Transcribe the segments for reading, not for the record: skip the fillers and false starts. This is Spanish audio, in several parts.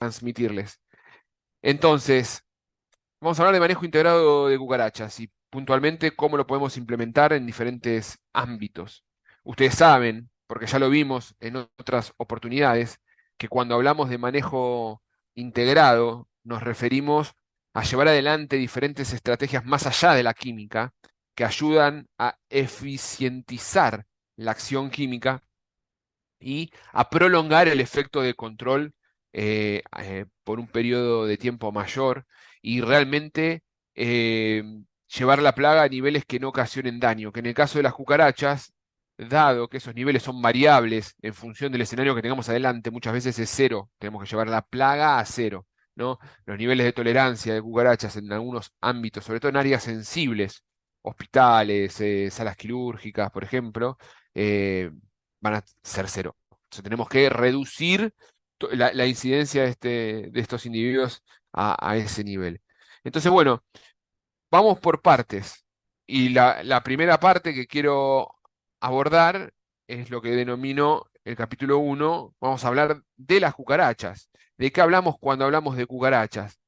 transmitirles. Entonces, vamos a hablar de manejo integrado de cucarachas y puntualmente cómo lo podemos implementar en diferentes ámbitos. Ustedes saben, porque ya lo vimos en otras oportunidades, que cuando hablamos de manejo integrado nos referimos a llevar adelante diferentes estrategias más allá de la química que ayudan a eficientizar la acción química y a prolongar el efecto de control por un periodo de tiempo mayor y realmente eh, llevar la plaga a niveles que no ocasionen daño, que en el caso de las cucarachas, dado que esos niveles son variables en función del escenario que tengamos adelante, muchas veces es cero, tenemos que llevar la plaga a cero, ¿no? Los niveles de tolerancia de cucarachas en algunos ámbitos, sobre todo en áreas sensibles, hospitales, salas quirúrgicas, por ejemplo, eh, van a ser cero. Entonces tenemos que reducir la incidencia de estos individuos a ese nivel. Entonces, bueno, vamos por partes. Y la primera parte que quiero abordar es lo que denomino el capítulo uno. Vamos a hablar de las cucarachas. ¿De qué hablamos cuando hablamos de cucarachas?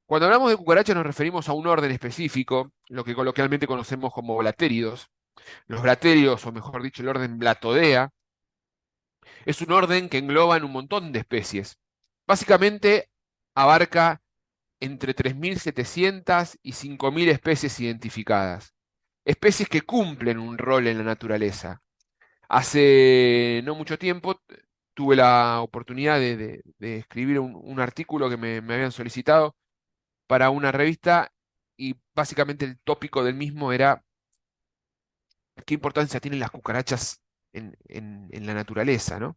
Cuando hablamos de cucarachas nos referimos a un orden específico, lo que coloquialmente conocemos como blatéridos. Los blatéridos, o mejor dicho, el orden Blatodea, es un orden que engloba en un montón de especies. Básicamente abarca entre 3.700 y 5.000 especies identificadas. Especies que cumplen un rol en la naturaleza. Hace no mucho tiempo tuve la oportunidad de escribir un artículo que me habían solicitado para una revista y básicamente el tópico del mismo era qué importancia tienen las cucarachas en la naturaleza, ¿no?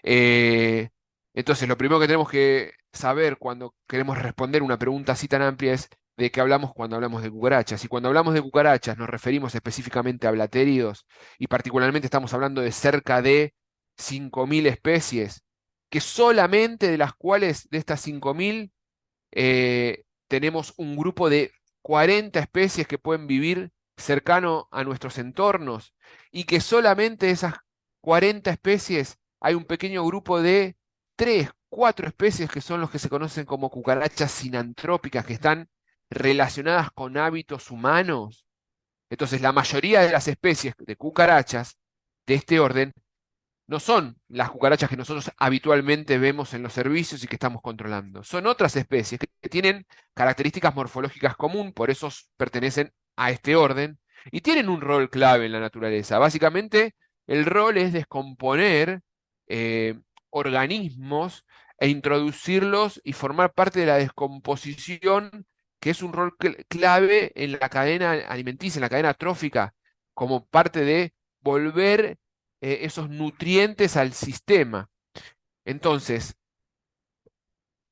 Eh, entonces, lo primero que tenemos que saber cuando queremos responder una pregunta así tan amplia es de qué hablamos cuando hablamos de cucarachas. Y cuando hablamos de cucarachas nos referimos específicamente a blatéridos y particularmente estamos hablando de cerca de 5.000 especies, que solamente de las cuales de estas 5.000 tenemos un grupo de 40 especies que pueden vivir cercano a nuestros entornos y que solamente de esas 40 especies hay un pequeño grupo de 3, 4 especies que son los que se conocen como cucarachas sinantrópicas, que están relacionadas con hábitos humanos. Entonces, la mayoría de las especies de cucarachas de este orden no son las cucarachas que nosotros habitualmente vemos en los servicios y que estamos controlando. Son otras especies que tienen características morfológicas comunes, por eso pertenecen a este orden y tienen un rol clave en la naturaleza. Básicamente, el rol es descomponer eh, organismos e introducirlos y formar parte de la descomposición, que es un rol clave en la cadena alimenticia, en la cadena trófica, como parte de volver esos nutrientes al sistema. Entonces,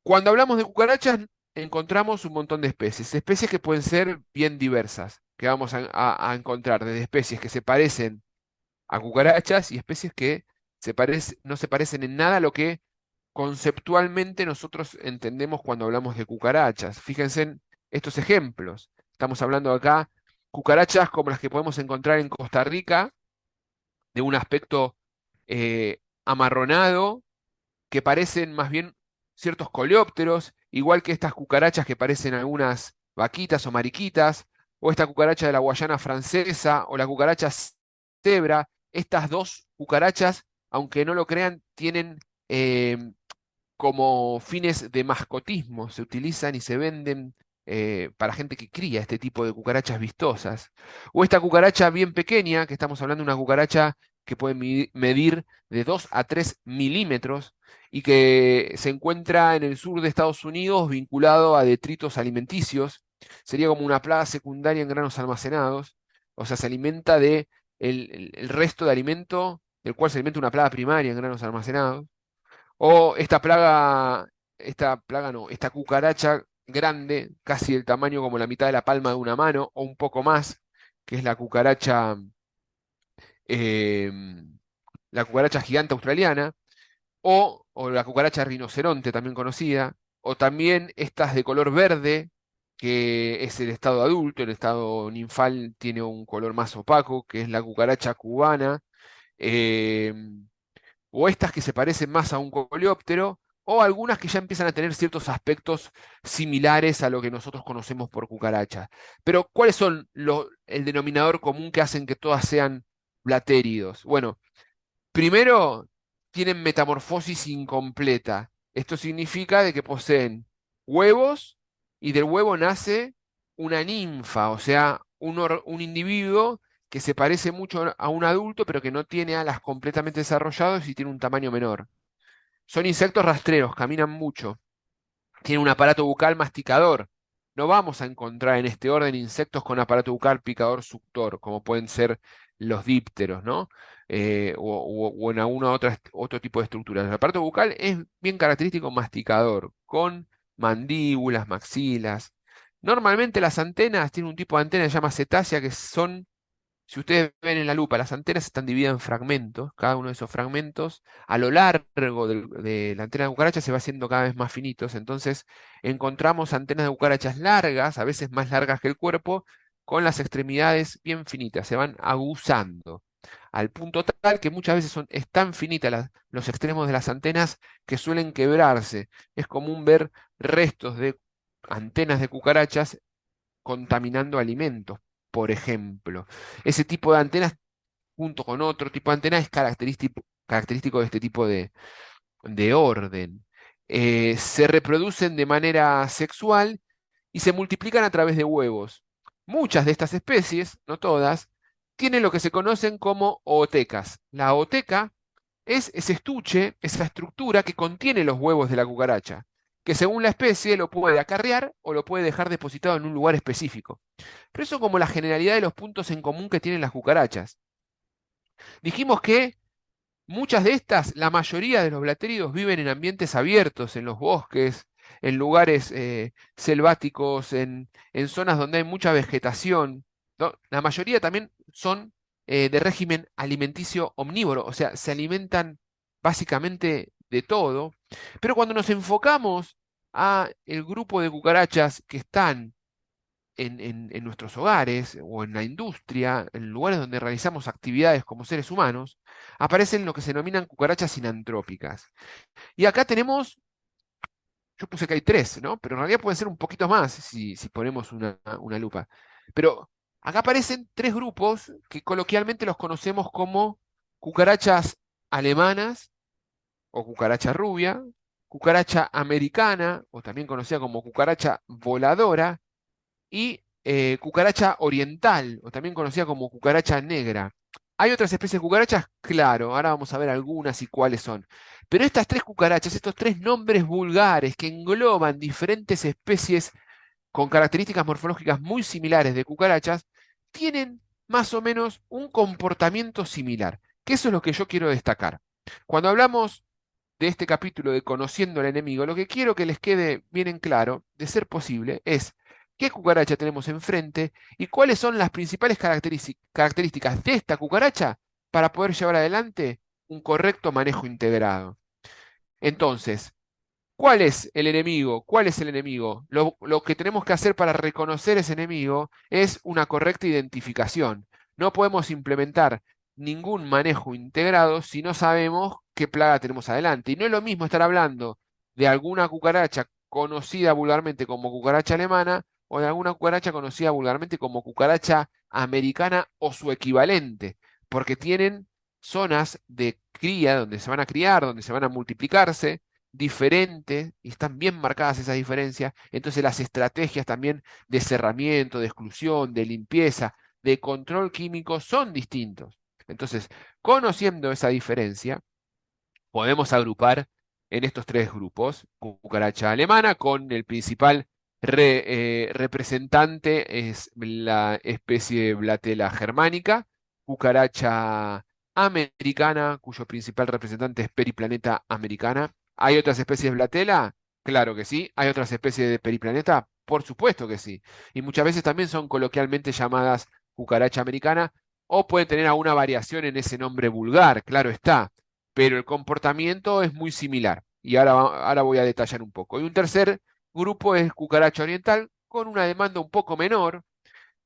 cuando hablamos de cucarachas, encontramos un montón de especies, especies que pueden ser bien diversas, que vamos a encontrar desde especies que se parecen a cucarachas y especies que no se parecen en nada a lo que conceptualmente nosotros entendemos cuando hablamos de cucarachas. Fíjense en estos ejemplos. Estamos hablando acá cucarachas como las que podemos encontrar en Costa Rica, de un aspecto amarronado, que parecen más bien ciertos coleópteros, igual que estas cucarachas que parecen algunas vaquitas o mariquitas, o esta cucaracha de la Guayana francesa, o la cucaracha cebra. Estas dos cucarachas, aunque no lo crean, tienen como fines de mascotismo, se utilizan y se venden para gente que cría este tipo de cucarachas vistosas. O esta cucaracha bien pequeña, que estamos hablando de una cucaracha que puede medir de 2 a 3 milímetros y que se encuentra en el sur de Estados Unidos vinculado a detritos alimenticios. Sería como una plaga secundaria en granos almacenados, o sea, se alimenta de el resto de alimento del cual se alimenta una plaga primaria en granos almacenados. O esta plaga no, esta cucaracha grande, casi del tamaño como la mitad de la palma de una mano, o un poco más, que es eh, la cucaracha gigante australiana, o la cucaracha rinoceronte, también conocida, o también estas de color verde, que es el estado adulto, el estado ninfal tiene un color más opaco, que es la cucaracha cubana, eh, o estas que se parecen más a un coleóptero, o algunas que ya empiezan a tener ciertos aspectos similares a lo que nosotros conocemos por cucaracha. Pero, ¿cuáles son el denominador común que hacen que todas sean blatéridos? Bueno, primero, tienen metamorfosis incompleta. Esto significa de que poseen huevos y del huevo nace una ninfa, o sea, un individuo que se parece mucho a un adulto, pero que no tiene alas completamente desarrolladas y tiene un tamaño menor. Son insectos rastreros, caminan mucho, tienen un aparato bucal masticador. No vamos a encontrar en este orden insectos con aparato bucal picador suctor, como pueden ser los dípteros, ¿no? O en alguna otro tipo de estructura. El aparato bucal es bien característico masticador, con mandíbulas, maxilas. Normalmente las antenas tienen un tipo de antena que se llama cetácea, que son, si ustedes ven en la lupa, las antenas están divididas en fragmentos. Cada uno de esos fragmentos, a lo largo de la antena de cucaracha, se va haciendo cada vez más finitos. Entonces, encontramos antenas de cucarachas largas, a veces más largas que el cuerpo, con las extremidades bien finitas. Se van aguzando al punto tal que muchas veces es tan finitas los extremos de las antenas que suelen quebrarse. Es común ver restos de antenas de cucarachas contaminando alimentos, por ejemplo. Ese tipo de antenas, junto con otro tipo de antenas, es característico de este tipo de orden. Se reproducen de manera sexual y se multiplican a través de huevos. Muchas de estas especies, no todas, tienen lo que se conocen como ootecas. La ooteca es ese estuche, esa estructura que contiene los huevos de la cucaracha, que según la especie lo puede acarrear o lo puede dejar depositado en un lugar específico. Pero eso como la generalidad de los puntos en común que tienen las cucarachas. Dijimos que muchas de estas, la mayoría de los blatéridos viven en ambientes abiertos, en los bosques, en lugares selváticos, en zonas donde hay mucha vegetación, ¿no? La mayoría también son de régimen alimenticio omnívoro, o sea, se alimentan básicamente de todo. Pero cuando nos enfocamos a el grupo de cucarachas que están en nuestros hogares o en la industria, en lugares donde realizamos actividades como seres humanos, aparecen lo que se denominan cucarachas sinantrópicas. Y acá tenemos, yo puse que hay tres, ¿no? Pero en realidad pueden ser un poquito más si ponemos una lupa. Pero acá aparecen tres grupos que coloquialmente los conocemos como cucarachas alemanas o cucaracha rubia, cucaracha americana, o también conocida como cucaracha voladora, y cucaracha oriental, o también conocida como cucaracha negra. ¿Hay otras especies de cucarachas? Claro, ahora vamos a ver algunas y cuáles son. Pero estas tres cucarachas, estos tres nombres vulgares que engloban diferentes especies con características morfológicas muy similares de cucarachas, tienen más o menos un comportamiento similar, que eso es lo que yo quiero destacar. Cuando hablamos de este capítulo de Conociendo al enemigo, lo que quiero que les quede bien en claro, de ser posible, es qué cucaracha tenemos enfrente y cuáles son las principales características de esta cucaracha para poder llevar adelante un correcto manejo integrado. Entonces, ¿cuál es el enemigo? ¿Cuál es el enemigo? Lo que tenemos que hacer para reconocer ese enemigo es una correcta identificación. No podemos implementar ningún manejo integrado si no sabemos qué plaga tenemos adelante. Y no es lo mismo estar hablando de alguna cucaracha conocida vulgarmente como cucaracha alemana o de alguna cucaracha conocida vulgarmente como cucaracha americana o su equivalente, porque tienen zonas de cría donde se van a criar, donde se van a multiplicarse diferentes y están bien marcadas esas diferencias. Entonces las estrategias también de cerramiento, de exclusión, de limpieza, de control químico son distintos. Entonces, conociendo esa diferencia, podemos agrupar en estos tres grupos, cucaracha alemana con el principal representante es la especie Blatella germanica, cucaracha americana, cuyo principal representante es Periplaneta americana. ¿Hay otras especies de Blatella? Claro que sí. ¿Hay otras especies de Periplaneta? Por supuesto que sí. Y muchas veces también son coloquialmente llamadas cucaracha americana o pueden tener alguna variación en ese nombre vulgar, claro está, pero el comportamiento es muy similar. Y ahora voy a detallar un poco. Y un tercer grupo es cucaracha oriental, con una demanda un poco menor.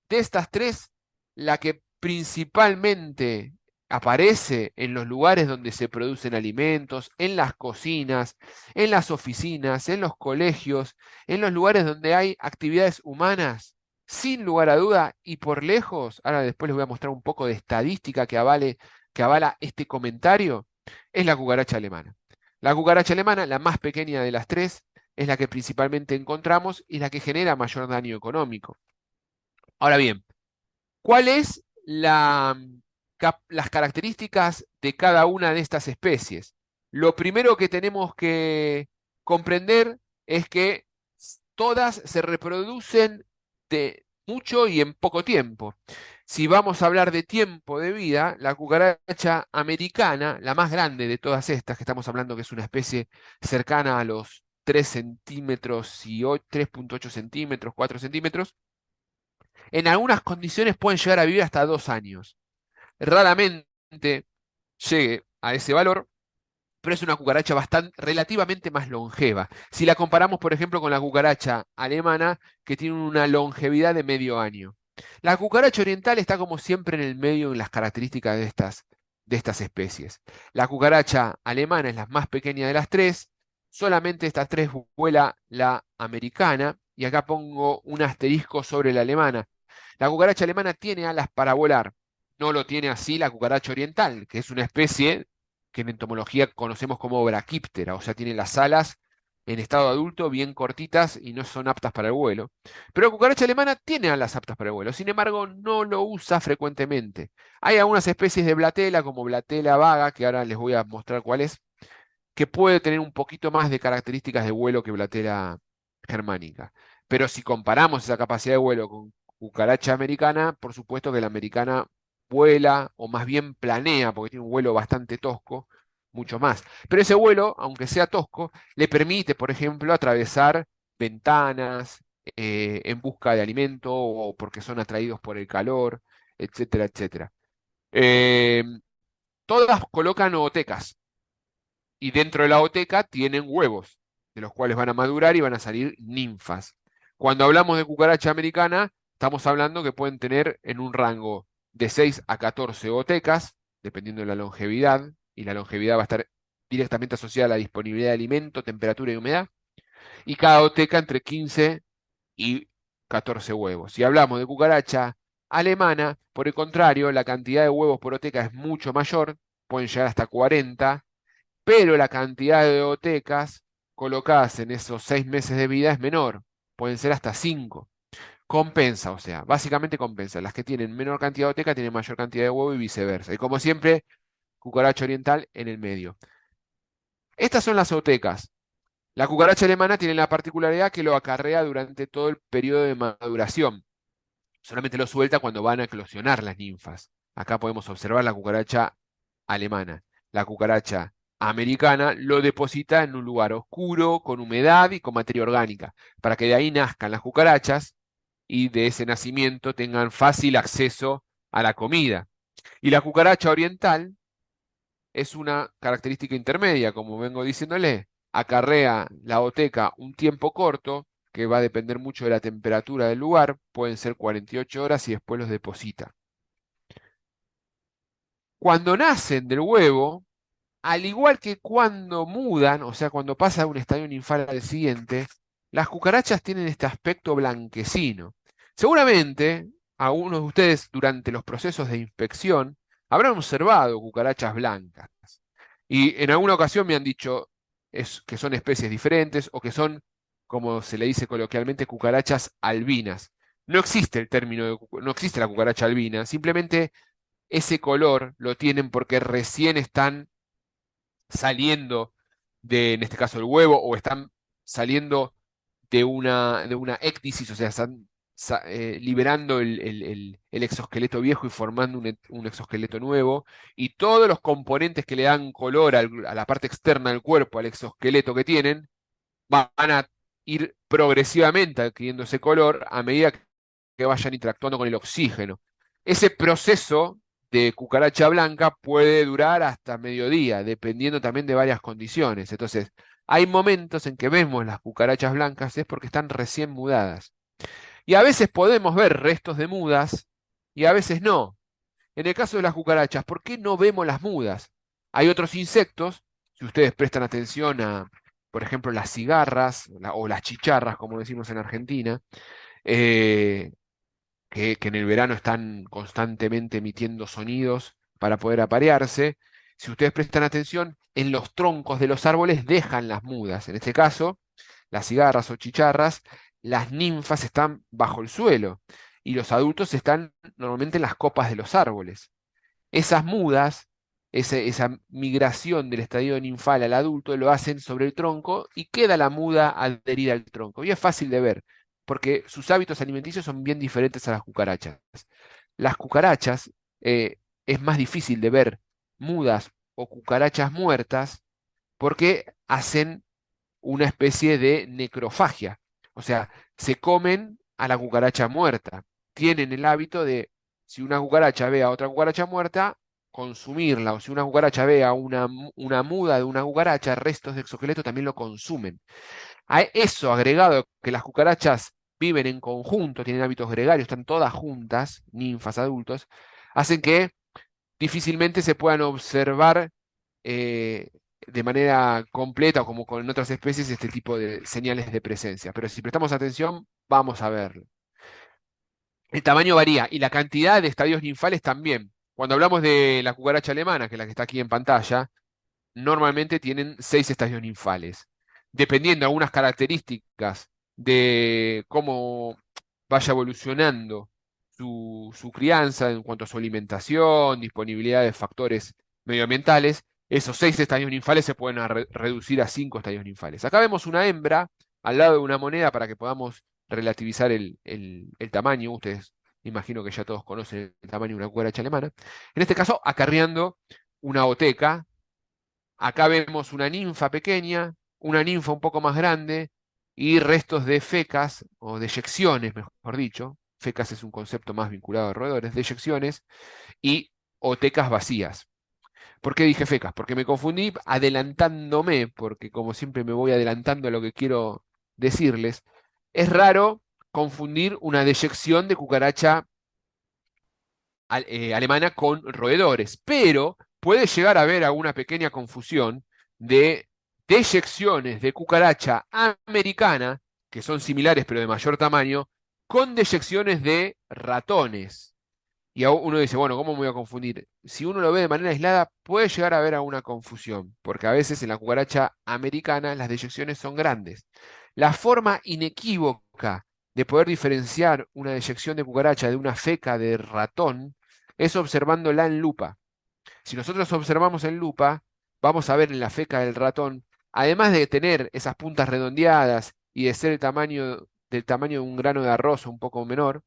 De estas tres, la que principalmente aparece en los lugares donde se producen alimentos, en las cocinas, en las oficinas, en los colegios, en los lugares donde hay actividades humanas, sin lugar a duda y por lejos, ahora después les voy a mostrar un poco de estadística que avala este comentario, es la cucaracha alemana. La cucaracha alemana, la más pequeña de las tres, es la que principalmente encontramos y la que genera mayor daño económico. Ahora bien, ¿cuál es las características de cada una de estas especies? Lo primero que tenemos que comprender es que todas se reproducen de mucho y en poco tiempo. Si vamos a hablar de tiempo de vida, la cucaracha americana, la más grande de todas estas, que estamos hablando que es una especie cercana a los 3 centímetros y 3,8 centímetros, 4 centímetros, en algunas condiciones pueden llegar a vivir hasta 2 años. Raramente llegue a ese valor, pero es una cucaracha bastante, relativamente más longeva. Si la comparamos, por ejemplo, con la cucaracha alemana, que tiene una longevidad de medio año. La cucaracha oriental está como siempre en el medio en las características de estas especies. La cucaracha alemana es la más pequeña de las tres, solamente estas tres vuela la americana, y acá pongo un asterisco sobre la alemana. La cucaracha alemana tiene alas para volar, no lo tiene así la cucaracha oriental, que es una especie que en entomología conocemos como braquíptera, o sea, tiene las alas en estado adulto bien cortitas y no son aptas para el vuelo. Pero la cucaracha alemana tiene alas aptas para el vuelo, sin embargo, no lo usa frecuentemente. Hay algunas especies de blatela, como blatela vaga, que ahora les voy a mostrar cuál es, que puede tener un poquito más de características de vuelo que blatela germánica. Pero si comparamos esa capacidad de vuelo con cucaracha americana, por supuesto que la americana vuela o más bien planea, porque tiene un vuelo bastante tosco, mucho más. Pero ese vuelo, aunque sea tosco, le permite, por ejemplo, atravesar ventanas en busca de alimento o porque son atraídos por el calor, etcétera, etcétera. Eh, Todas colocan ootecas y dentro de la oteca tienen huevos, de los cuales van a madurar y van a salir ninfas. Cuando hablamos de cucaracha americana, estamos hablando que pueden tener en un rango de 6 a 14 otecas, dependiendo de la longevidad, y la longevidad va a estar directamente asociada a la disponibilidad de alimento, temperatura y humedad, y cada oteca entre 15 y 14 huevos. Si hablamos de cucaracha alemana, por el contrario, la cantidad de huevos por oteca es mucho mayor, pueden llegar hasta 40, pero la cantidad de otecas colocadas en esos 6 meses de vida es menor, pueden ser hasta 5. Compensa, o sea, básicamente compensa. Las que tienen menor cantidad de oteca tienen mayor cantidad de huevo y viceversa. Y como siempre, cucaracha oriental en el medio. Estas son las otecas. La cucaracha alemana tiene la particularidad que lo acarrea durante todo el periodo de maduración. Solamente lo suelta cuando van a eclosionar las ninfas. Acá podemos observar la cucaracha alemana. La cucaracha americana lo deposita en un lugar oscuro, con humedad y con materia orgánica, para que de ahí nazcan las cucarachas y de ese nacimiento tengan fácil acceso a la comida. Y la cucaracha oriental es una característica intermedia, como vengo diciéndole, acarrea la oteca un tiempo corto, que va a depender mucho de la temperatura del lugar, pueden ser 48 horas y después los deposita. Cuando nacen del huevo, al igual que cuando mudan, o sea, cuando pasa de un estadio ninfal al siguiente, las cucarachas tienen este aspecto blanquecino. Seguramente, algunos de ustedes durante los procesos de inspección habrán observado cucarachas blancas. Y en alguna ocasión me han dicho que son especies diferentes o que son, como se le dice coloquialmente, cucarachas albinas. No existe el término no existe la cucaracha albina, simplemente ese color lo tienen porque recién están saliendo en este caso, el huevo, o están saliendo de una écdisis, o sea, están liberando el exoesqueleto viejo y formando un exoesqueleto nuevo, y todos los componentes que le dan color a la parte externa del cuerpo, al exoesqueleto que tienen, van a ir progresivamente adquiriendo ese color a medida que vayan interactuando con el oxígeno. Ese proceso de cucaracha blanca puede durar hasta mediodía, dependiendo también de varias condiciones. Entonces, hay momentos en que vemos las cucarachas blancas es porque están recién mudadas. Y a veces podemos ver restos de mudas y a veces no. En el caso de las cucarachas, ¿por qué no vemos las mudas? Hay otros insectos, si ustedes prestan atención a, por ejemplo, las cigarras o las chicharras, como decimos en Argentina, eh, que en el verano están constantemente emitiendo sonidos para poder aparearse. Si ustedes prestan atención, en los troncos de los árboles dejan las mudas. En este caso, las cigarras o chicharras, las ninfas están bajo el suelo y los adultos están normalmente en las copas de los árboles. Esas mudas, esa migración del estadio ninfal al adulto, lo hacen sobre el tronco y queda la muda adherida al tronco. Y es fácil de ver, porque sus hábitos alimenticios son bien diferentes a las cucarachas. Las cucarachas es más difícil de ver mudas o cucarachas muertas porque hacen una especie de necrofagia. O sea, se comen a la cucaracha muerta. Tienen el hábito de, si una cucaracha ve a otra cucaracha muerta, consumirla. O si una cucaracha ve a una muda de una cucaracha, restos de exoesqueleto también lo consumen. A eso agregado que las cucarachas viven en conjunto, tienen hábitos gregarios, están todas juntas, ninfas, adultos, hacen que difícilmente se puedan observar eh, de manera completa o como con otras especies este tipo de señales de presencia. Pero si prestamos atención, vamos a verlo. El tamaño varía y la cantidad de estadios ninfales también. Cuando hablamos de la cucaracha alemana, que es la que está aquí en pantalla, normalmente tienen 6 estadios ninfales. Dependiendo de algunas características de cómo vaya evolucionando su crianza en cuanto a su alimentación, disponibilidad de factores medioambientales, esos 6 estadios ninfales se pueden reducir a 5 estadios ninfales. Acá vemos una hembra al lado de una moneda para que podamos relativizar el tamaño. Ustedes imagino que ya todos conocen el tamaño de una cucaracha alemana. En este caso, acarreando una oteca. Acá vemos una ninfa pequeña, una ninfa un poco más grande y restos de fecas o deyecciones, mejor dicho. Fecas es un concepto más vinculado a roedores, deyecciones y otecas vacías. ¿Por qué dije fecas? Porque me confundí adelantándome, porque como siempre me voy adelantando a lo que quiero decirles. Es raro confundir una deyección de cucaracha alemana con roedores, pero puede llegar a haber alguna pequeña confusión de deyecciones de cucaracha americana, que son similares pero de mayor tamaño, con deyecciones de ratones. Y uno dice, bueno, ¿cómo me voy a confundir? Si uno lo ve de manera aislada, puede llegar a haber alguna confusión, porque a veces en la cucaracha americana las deyecciones son grandes. La forma inequívoca de poder diferenciar una deyección de cucaracha de una feca de ratón es observándola en lupa. Si nosotros observamos en lupa, vamos a ver en la feca del ratón, además de tener esas puntas redondeadas y de ser del tamaño de un grano de arroz o un poco menor,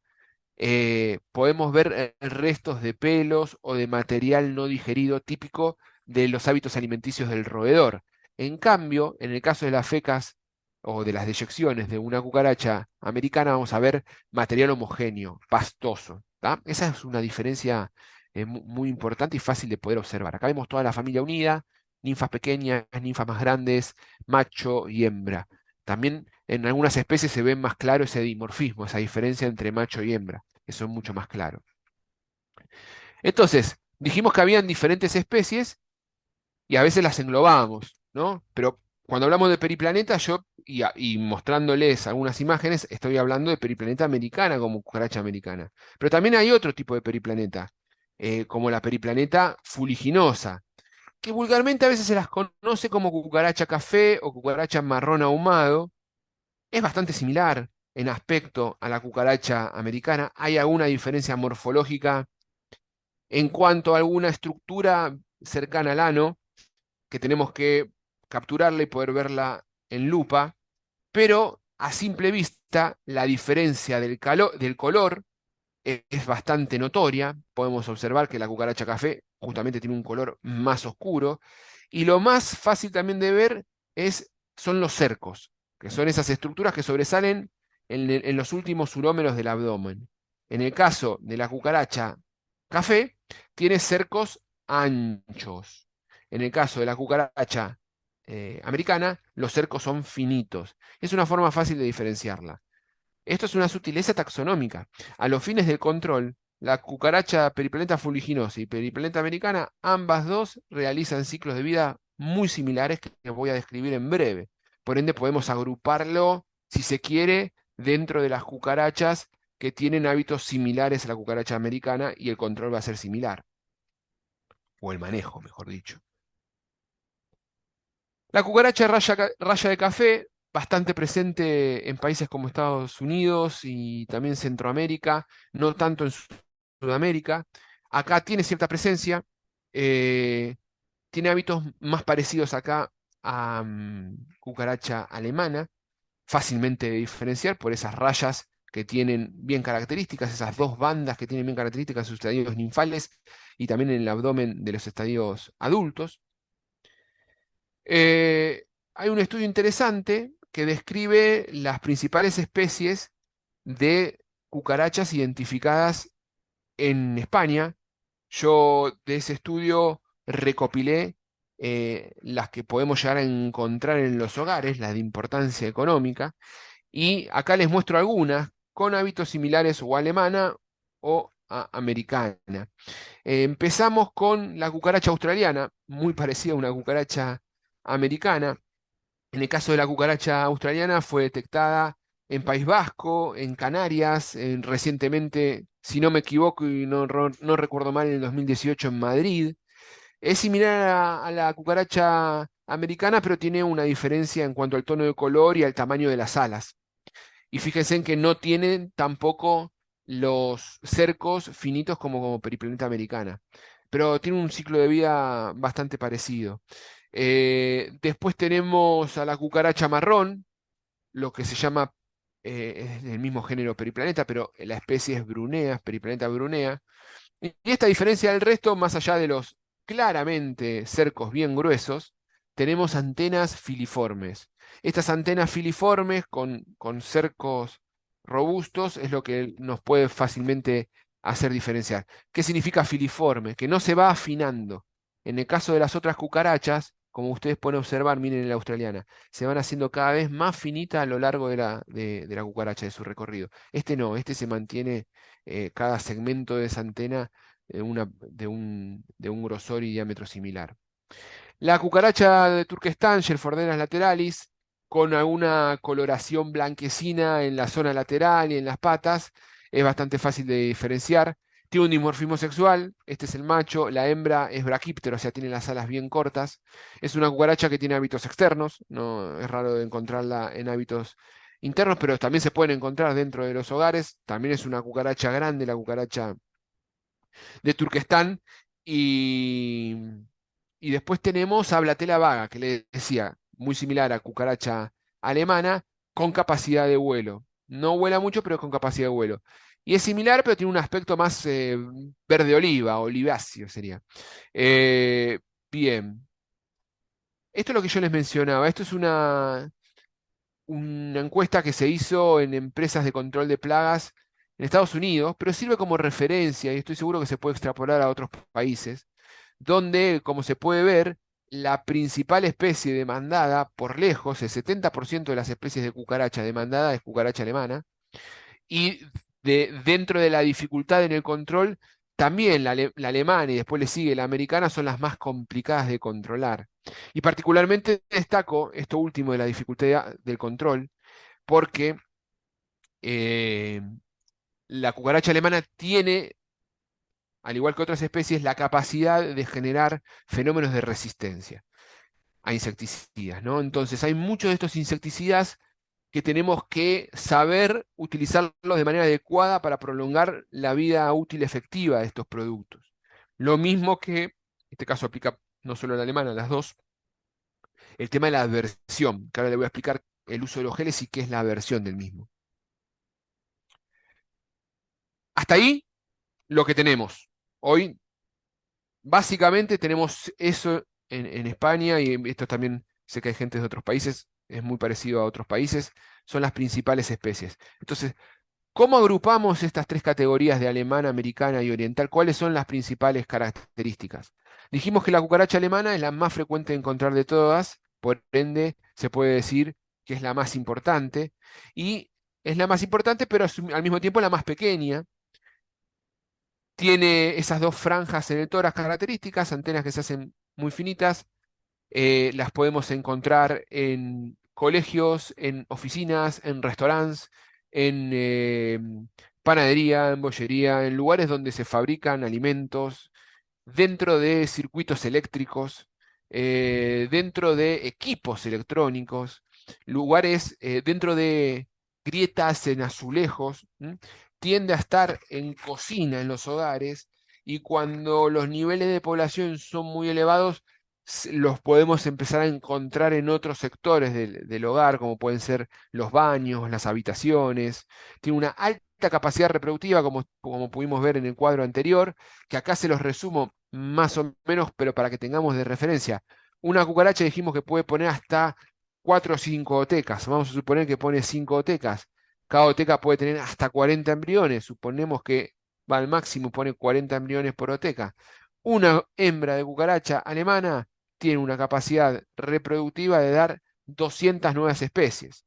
podemos ver restos de pelos o de material no digerido típico de los hábitos alimenticios del roedor. En cambio, en el caso de las fecas o de las deyecciones de una cucaracha americana, vamos a ver material homogéneo, pastoso. ¿Tá? Esa es una diferencia muy importante y fácil de poder observar. Acá vemos toda la familia unida, ninfas pequeñas, ninfas más grandes, macho y hembra. También en algunas especies se ve más claro ese dimorfismo, esa diferencia entre macho y hembra. Eso es mucho más claro. Entonces, dijimos que habían diferentes especies y a veces las englobábamos, ¿no? Pero cuando hablamos de periplaneta, y mostrándoles algunas imágenes, estoy hablando de periplaneta americana como cucaracha americana. Pero también hay otro tipo de periplaneta, como la periplaneta fuliginosa, que vulgarmente a veces se las conoce como cucaracha café o cucaracha marrón ahumado. Es bastante similar en aspecto a la cucaracha americana. Hay alguna diferencia morfológica en cuanto a alguna estructura cercana al ano, que tenemos que capturarla y poder verla en lupa, pero a simple vista la diferencia del color es bastante notoria. Podemos observar que la cucaracha café justamente tiene un color más oscuro. Y lo más fácil también de ver son los cercos, que son esas estructuras que sobresalen en los últimos urómeros del abdomen. En el caso de la cucaracha café, tiene cercos anchos. En el caso de la cucaracha americana, los cercos son finitos. Es una forma fácil de diferenciarla. Esto es una sutileza taxonómica. A los fines del control, La cucaracha Periplaneta fuliginosa y Periplaneta americana, ambas dos realizan ciclos de vida muy similares que voy a describir en breve. Por ende, podemos agruparlo, si se quiere, dentro de las cucarachas que tienen hábitos similares a la cucaracha americana y el control va a ser similar, o el manejo, mejor dicho. La cucaracha raya de café, bastante presente en países como Estados Unidos y también Centroamérica, no tanto en Sudamérica. Acá tiene cierta presencia, eh, tiene hábitos más parecidos acá a cucaracha alemana, fácilmente de diferenciar por esas rayas que tienen bien características, esas dos bandas que tienen bien características en sus estadios ninfales y también en el abdomen de los estadios adultos. Eh, Hay un estudio interesante que describe las principales especies de cucarachas identificadas en España. Yo de ese estudio recopilé las que podemos llegar a encontrar en los hogares, las de importancia económica, y acá les muestro algunas con hábitos similares o a alemana o a americana. Empezamos con la cucaracha australiana, muy parecida a una cucaracha americana. En el caso de la cucaracha australiana fue detectada en País Vasco, en Canarias, recientemente, si no me equivoco y no recuerdo mal, en el 2018 en Madrid. Es similar a la cucaracha americana, pero tiene una diferencia en cuanto al tono de color y al tamaño de las alas. Y fíjense en que no tienen tampoco los cercos finitos como Periplaneta americana, pero tiene un ciclo de vida bastante parecido. Después tenemos a la cucaracha marrón, lo que se llama, es del mismo género Periplaneta, pero la especie es Brunea, Periplaneta brunea. Y esta diferencia del resto, más allá de los claramente cercos bien gruesos, tenemos antenas filiformes. Estas antenas filiformes con cercos robustos es lo que nos puede fácilmente hacer diferenciar. ¿Qué significa filiforme? Que no se va afinando. En el caso de las otras cucarachas, como ustedes pueden observar, miren en la australiana, se van haciendo cada vez más finitas a lo largo de la cucaracha, de su recorrido. Este no, este se mantiene cada segmento de esa antena de un grosor y diámetro similar. La cucaracha de Turquestán, Gelfordenas lateralis, con alguna coloración blanquecina en la zona lateral y en las patas, es bastante fácil de diferenciar. Tiene un dimorfismo sexual, este es el macho, la hembra es braquíptero, o sea, tiene las alas bien cortas. Es una cucaracha que tiene hábitos externos, no es raro de encontrarla en hábitos internos, pero también se pueden encontrar dentro de los hogares. También es una cucaracha grande, la cucaracha de Turquestán. Y, y después tenemos a Blatela vaga, que le decía, muy similar a cucaracha alemana, con capacidad de vuelo. No vuela mucho, pero con capacidad de vuelo. Y es similar, pero tiene un aspecto más verde oliva, oliváceo sería. Eh, Bien, esto es lo que yo les mencionaba. Esto es una encuesta que se hizo en empresas de control de plagas en Estados Unidos, pero sirve como referencia y estoy seguro que se puede extrapolar a otros países, donde, como se puede ver, la principal especie demandada por lejos, el 70% de las especies de cucaracha demandada es cucaracha alemana, y dentro de la dificultad en el control, también la alemana y después le sigue la americana son las más complicadas de controlar. Y particularmente destaco esto último de la dificultad del control, porque eh, la cucaracha alemana tiene, al igual que otras especies, la capacidad de generar fenómenos de resistencia a insecticidas, ¿no? Entonces hay muchos de estos insecticidas que tenemos que saber utilizarlos de manera adecuada para prolongar la vida útil efectiva de estos productos. Lo mismo que, en este caso aplica no solo a la alemana, a las dos, el tema de la aversión, que ahora le voy a explicar el uso de los geles y qué es la aversión del mismo. Hasta ahí lo que tenemos. Hoy básicamente tenemos eso en España y esto también sé que hay gente de otros países, es muy parecido a otros países, son las principales especies. Entonces, ¿cómo agrupamos estas tres categorías de alemana, americana y oriental? ¿Cuáles son las principales características? Dijimos que la cucaracha alemana es la más frecuente de encontrar de todas, por ende se puede decir que es la más importante, y es la más importante, pero al mismo tiempo la más pequeña. Tiene esas dos franjas en el tórax características, antenas que se hacen muy finitas. Las podemos encontrar en colegios, en oficinas, en restaurantes, en panadería, en bollería, en lugares donde se fabrican alimentos, dentro de circuitos eléctricos, dentro de equipos electrónicos, lugares dentro de grietas en azulejos. Tiende a estar en cocina en los hogares y cuando los niveles de población son muy elevados, los podemos empezar a encontrar en otros sectores del hogar, como pueden ser los baños, las habitaciones. Tiene una alta capacidad reproductiva, como pudimos ver en el cuadro anterior, que acá se los resumo más o menos, pero para que tengamos de referencia. Una cucaracha dijimos que puede poner hasta 4 o 5 otecas. Vamos a suponer que pone 5 otecas. Cada oteca puede tener hasta 40 embriones. Suponemos que va al máximo, pone 40 embriones por oteca. Una hembra de cucaracha alemana tiene una capacidad reproductiva de dar 200 nuevas especies.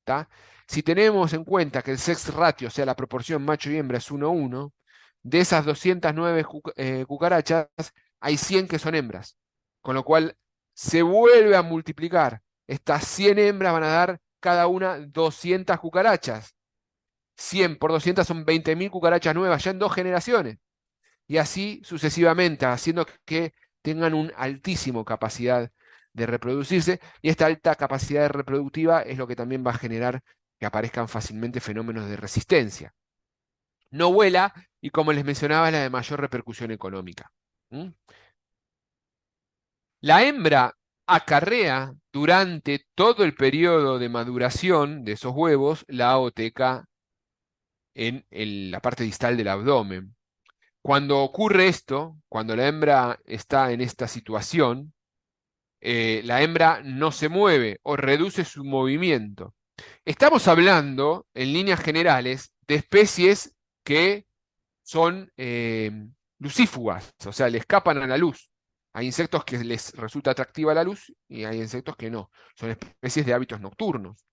¿Tá? Si tenemos en cuenta que el sex ratio, o sea, la proporción macho y hembra es 1:1, de esas 209 cucarachas, hay 100 que son hembras. Con lo cual, se vuelve a multiplicar. Estas 100 hembras van a dar cada una 200 cucarachas. 100 por 200 son 20.000 cucarachas nuevas ya en 2 generaciones. Y así sucesivamente, haciendo que tengan una altísima capacidad de reproducirse. Y esta alta capacidad reproductiva es lo que también va a generar que aparezcan fácilmente fenómenos de resistencia. No vuela y, como les mencionaba, es la de mayor repercusión económica. ¿Mm? La hembra acarrea durante todo el periodo de maduración de esos huevos la ooteca en la parte distal del abdomen. Cuando ocurre esto, cuando la hembra está en esta situación, la hembra no se mueve o reduce su movimiento. Estamos hablando, en líneas generales, de especies que son lucífugas, o sea, le escapan a la luz. Hay insectos que les resulta atractiva la luz y hay insectos que no. Son especies de hábitos nocturnos.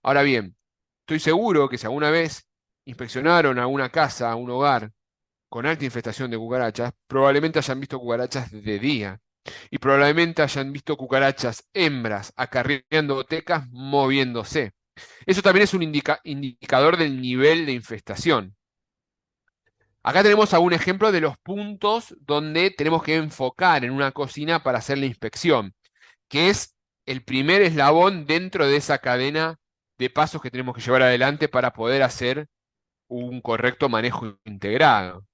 Ahora bien, estoy seguro que si alguna vez inspeccionaron a una casa, a un hogar, con alta infestación de cucarachas, probablemente hayan visto cucarachas de día. Y probablemente hayan visto cucarachas hembras acarreando otecas moviéndose. Eso también es un indicador del nivel de infestación. Acá tenemos algún ejemplo de los puntos donde tenemos que enfocar en una cocina para hacer la inspección, que es el primer eslabón dentro de esa cadena de pasos que tenemos que llevar adelante para poder hacer un correcto manejo integrado.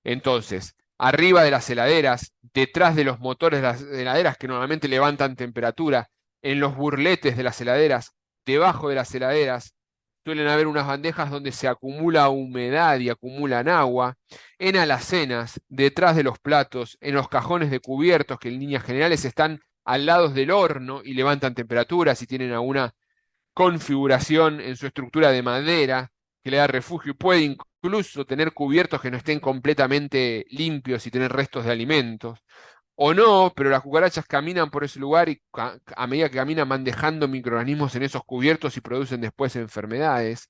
Entonces, arriba de las heladeras, detrás de los motores de las heladeras que normalmente levantan temperatura, en los burletes de las heladeras, debajo de las heladeras, suelen haber unas bandejas donde se acumula humedad y acumulan agua, en alacenas, detrás de los platos, en los cajones de cubiertos que en líneas generales están al lado del horno y levantan temperaturas y tienen alguna configuración en su estructura de madera que le da refugio y puede incluso tener cubiertos que no estén completamente limpios y tener restos de alimentos. O no, pero las cucarachas caminan por ese lugar y a medida que caminan van dejando microorganismos en esos cubiertos y producen después enfermedades.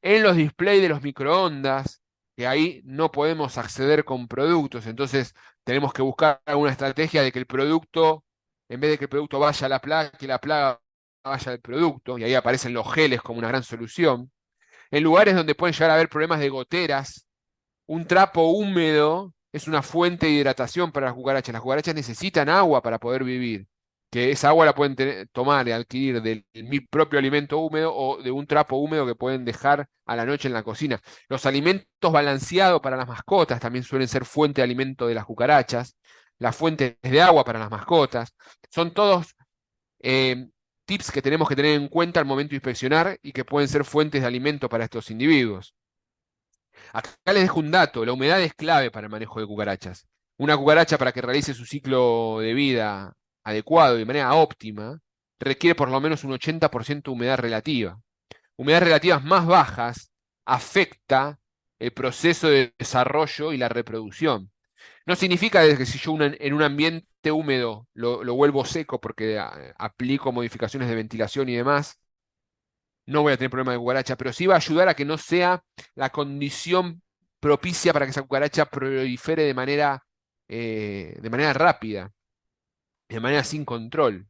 En los displays de los microondas, que ahí no podemos acceder con productos, entonces tenemos que buscar alguna estrategia de que el producto, en vez de que el producto vaya a la plaga, que la plaga vaya al producto, y ahí aparecen los geles como una gran solución. En lugares donde pueden llegar a haber problemas de goteras, un trapo húmedo es una fuente de hidratación para las cucarachas. Las cucarachas necesitan agua para poder vivir, que esa agua la pueden tomar y adquirir del mi propio alimento húmedo o de un trapo húmedo que pueden dejar a la noche en la cocina. Los alimentos balanceados para las mascotas también suelen ser fuente de alimento de las cucarachas. Las fuentes de agua para las mascotas. Son todos eh, tips que tenemos que tener en cuenta al momento de inspeccionar y que pueden ser fuentes de alimento para estos individuos. Acá les dejo un dato, la humedad es clave para el manejo de cucarachas. Una cucaracha para que realice su ciclo de vida adecuado y de manera óptima requiere por lo menos un 80% de humedad relativa. Humedades relativas más bajas afecta el proceso de desarrollo y la reproducción. No significa que si yo en un ambiente húmedo lo vuelvo seco porque aplico modificaciones de ventilación y demás, no voy a tener problema de cucaracha, pero sí va a ayudar a que no sea la condición propicia para que esa cucaracha prolifere de manera rápida, de manera sin control.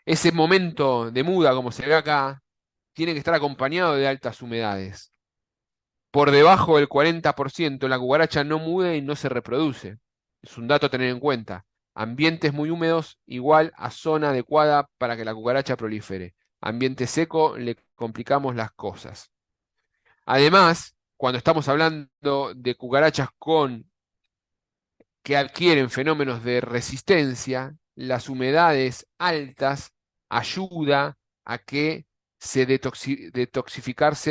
Ese momento de muda, como se ve acá, tiene que estar acompañado de altas humedades. Por debajo del 40%, la cucaracha no muda y no se reproduce. Es un dato a tener en cuenta. Ambientes muy húmedos igual a zona adecuada para que la cucaracha prolifere. Ambiente seco, le complicamos las cosas. Además, cuando estamos hablando de cucarachas que adquieren fenómenos de resistencia, las humedades altas ayuda a que se detoxifiquen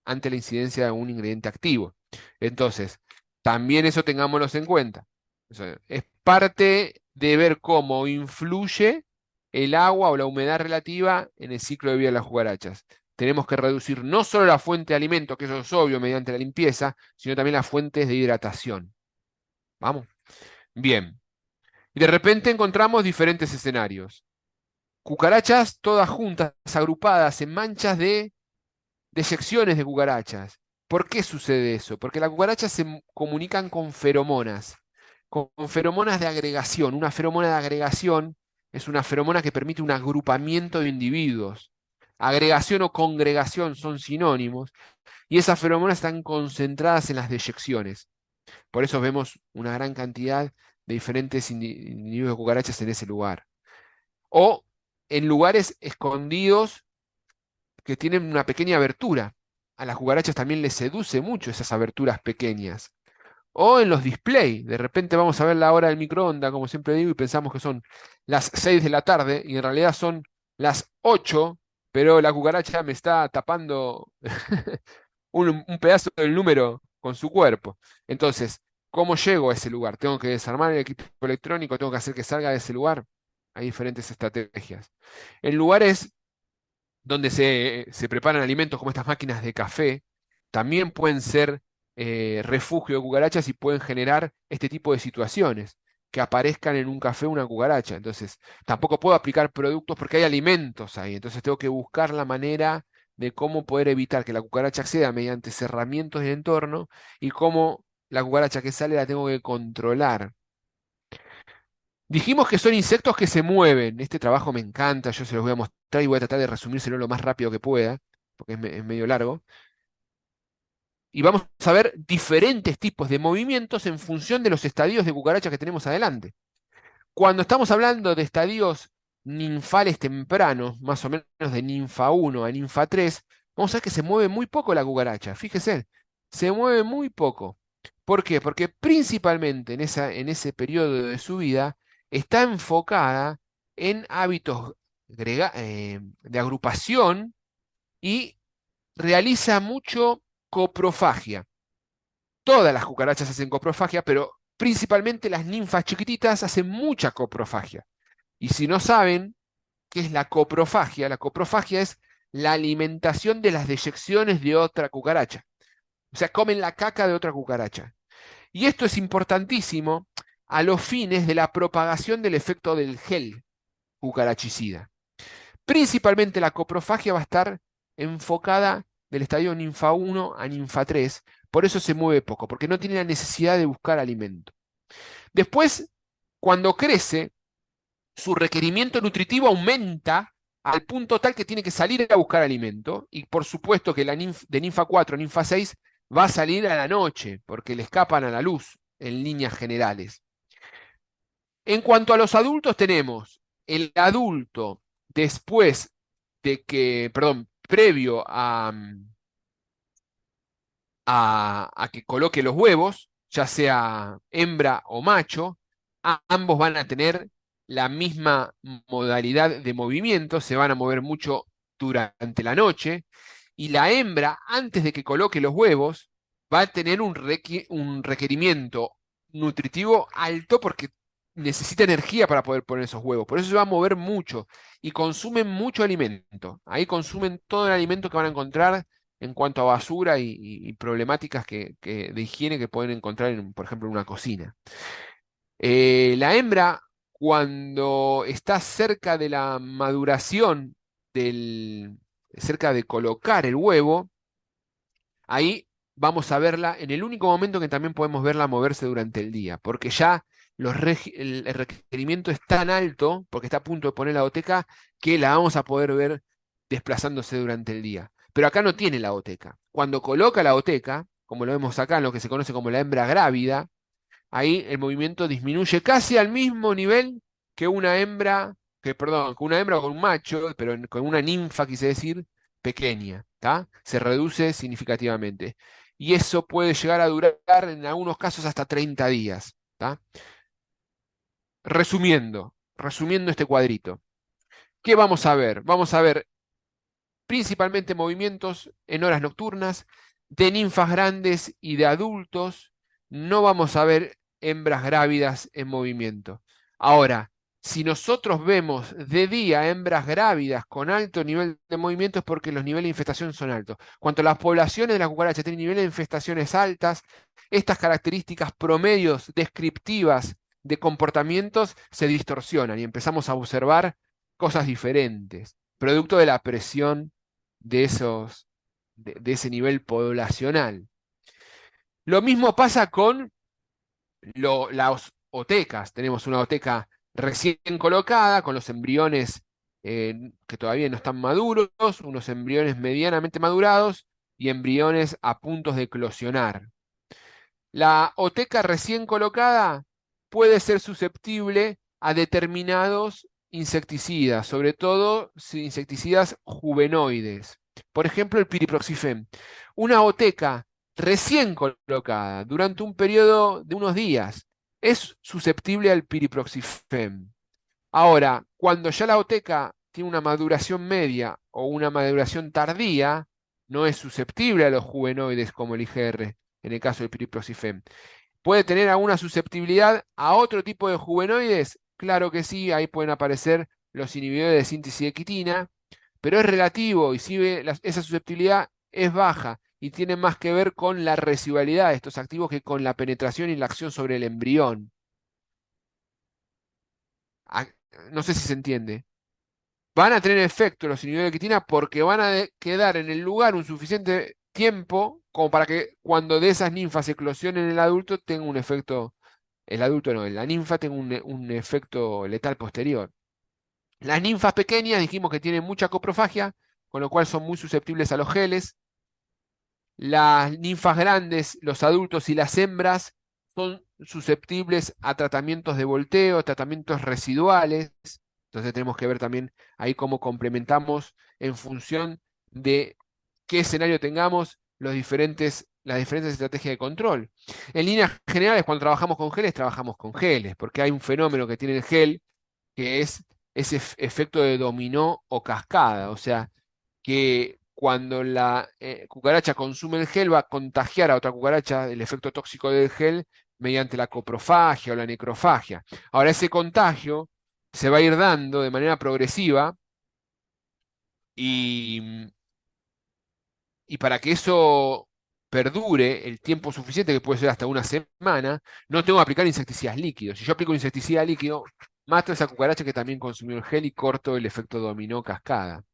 ante la incidencia de un ingrediente activo. Entonces, también eso tengámoslo en cuenta. O sea, es parte de ver cómo influye el agua o la humedad relativa en el ciclo de vida de las cucarachas. Tenemos que reducir no solo la fuente de alimento, que eso es obvio mediante la limpieza, sino también las fuentes de hidratación. ¿Vamos? Bien. Y de repente encontramos diferentes escenarios. Cucarachas todas juntas, agrupadas en manchas de secciones de cucarachas. ¿Por qué sucede eso? Porque las cucarachas comunican con feromonas, con feromonas de agregación. Una feromona de agregación es una feromona que permite un agrupamiento de individuos. Agregación o congregación son sinónimos, y esas feromonas están concentradas en las deyecciones. Por eso vemos una gran cantidad de diferentes individuos de cucarachas en ese lugar. O en lugares escondidos que tienen una pequeña abertura. A las cucarachas también les seduce mucho esas aberturas pequeñas. O en los displays. De repente vamos a ver la hora del microondas, como siempre digo, y pensamos que son las 6 de la tarde, y en realidad son las 8, pero la cucaracha me está tapando un pedazo del número con su cuerpo. Entonces, ¿cómo llego a ese lugar? ¿Tengo que desarmar el equipo electrónico? ¿Tengo que hacer que salga de ese lugar? Hay diferentes estrategias. En lugares donde se preparan alimentos como estas máquinas de café, también pueden ser refugio de cucarachas y pueden generar este tipo de situaciones, que aparezcan en un café una cucaracha. Entonces, tampoco puedo aplicar productos porque hay alimentos ahí. Entonces, tengo que buscar la manera de cómo poder evitar que la cucaracha acceda mediante cerramientos del entorno y cómo la cucaracha que sale la tengo que controlar. Dijimos que son insectos que se mueven. Este trabajo me encanta, yo se los voy a mostrar y voy a tratar de resumírselo lo más rápido que pueda, porque es medio largo. Y vamos a ver diferentes tipos de movimientos en función de los estadios de cucaracha que tenemos adelante. Cuando estamos hablando de estadios ninfales tempranos, más o menos de ninfa 1 a ninfa 3, vamos a ver que se mueve muy poco la cucaracha. Fíjese, se mueve muy poco. ¿Por qué? Porque principalmente en ese periodo de su vida está enfocada en hábitos de agrupación y realiza mucho coprofagia. Todas las cucarachas hacen coprofagia, pero principalmente las ninfas chiquititas hacen mucha coprofagia. Y si no saben qué es la coprofagia es la alimentación de las deyecciones de otra cucaracha. O sea, comen la caca de otra cucaracha. Y esto es importantísimo a los fines de la propagación del efecto del gel cucarachicida. Principalmente la coprofagia va a estar enfocada del estadio ninfa 1 a ninfa 3, por eso se mueve poco, porque no tiene la necesidad de buscar alimento. Después, cuando crece, su requerimiento nutritivo aumenta al punto tal que tiene que salir a buscar alimento, y por supuesto que de ninfa 4 a ninfa 6 va a salir a la noche, porque le escapan a la luz en líneas generales. En cuanto a los adultos, tenemos el adulto después perdón, previo a que coloque los huevos, ya sea hembra o macho, ambos van a tener la misma modalidad de movimiento, se van a mover mucho durante la noche, y la hembra, antes de que coloque los huevos, va a tener un requerimiento nutritivo alto porque necesita energía para poder poner esos huevos. Por eso se va a mover mucho y consumen mucho alimento. Ahí consumen todo el alimento que van a encontrar en cuanto a basura y problemáticas de higiene que pueden encontrar, por ejemplo, en una cocina. La hembra, cuando está cerca de la maduración, cerca de colocar el huevo, ahí vamos a verla en el único momento que también podemos verla moverse durante el día, porque ya el requerimiento es tan alto, porque está a punto de poner la OTK, que la vamos a poder ver desplazándose durante el día. Pero acá no tiene la OTK. Cuando coloca la OTK, como lo vemos acá en lo que se conoce como la hembra grávida, ahí el movimiento disminuye casi al mismo nivel que una hembra, perdón, que una hembra con un macho, pero con una ninfa, quise decir, pequeña, ¿tá? Se reduce significativamente. Y eso puede llegar a durar en algunos casos hasta 30 días, ¿tá? Resumiendo este cuadrito. ¿Qué vamos a ver? Vamos a ver principalmente movimientos en horas nocturnas, de ninfas grandes y de adultos. No vamos a ver hembras grávidas en movimiento. Ahora, si nosotros vemos de día hembras grávidas con alto nivel de movimiento es porque los niveles de infestación son altos. Cuanto las poblaciones de las cucarachas tienen niveles de infestaciones altas, estas características promedios descriptivas de comportamientos se distorsionan y empezamos a observar cosas diferentes, producto de la presión de ese nivel poblacional. Lo mismo pasa con las otecas. Tenemos una oteca recién colocada, con los embriones que todavía no están maduros, unos embriones medianamente madurados y embriones a puntos de eclosionar. La oteca recién colocada puede ser susceptible a determinados insecticidas, sobre todo insecticidas juvenoides. Por ejemplo, el piriproxifén. Una oteca recién colocada durante un periodo de unos días es susceptible al piriproxifén. Ahora, cuando ya la oteca tiene una maduración media o una maduración tardía, no es susceptible a los juvenoides como el IgR, en el caso del piriproxifén. ¿Puede tener alguna susceptibilidad a otro tipo de juvenoides? Claro que sí, ahí pueden aparecer los inhibidores de síntesis de quitina, pero es relativo y si esa susceptibilidad es baja y tiene más que ver con la residualidad de estos activos que con la penetración y la acción sobre el embrión. Ah, no sé si se entiende. Van a tener efecto los inhibidores de quitina porque van a quedar en el lugar un suficiente tiempo como para que cuando de esas ninfas eclosionen el adulto tenga un efecto, el adulto no, la ninfa tenga un efecto letal posterior. Las ninfas pequeñas dijimos que tienen mucha coprofagia, con lo cual son muy susceptibles a los geles. Las ninfas grandes, los adultos y las hembras son susceptibles a tratamientos de volteo, tratamientos residuales. Entonces tenemos que ver también ahí cómo complementamos en función de qué escenario tengamos las diferentes estrategias de control. En líneas generales, cuando trabajamos con geles, porque hay un fenómeno que tiene el gel, que es ese efecto de dominó o cascada. O sea, que cuando la cucaracha consume el gel va a contagiar a otra cucaracha el efecto tóxico del gel mediante la coprofagia o la necrofagia. Ahora, ese contagio se va a ir dando de manera progresiva y, y para que eso perdure el tiempo suficiente, que puede ser hasta una semana, no tengo que aplicar insecticidas líquidos. Si yo aplico un insecticida líquido, mato a esa cucaracha que también consumió el gel y corto el efecto dominó cascada.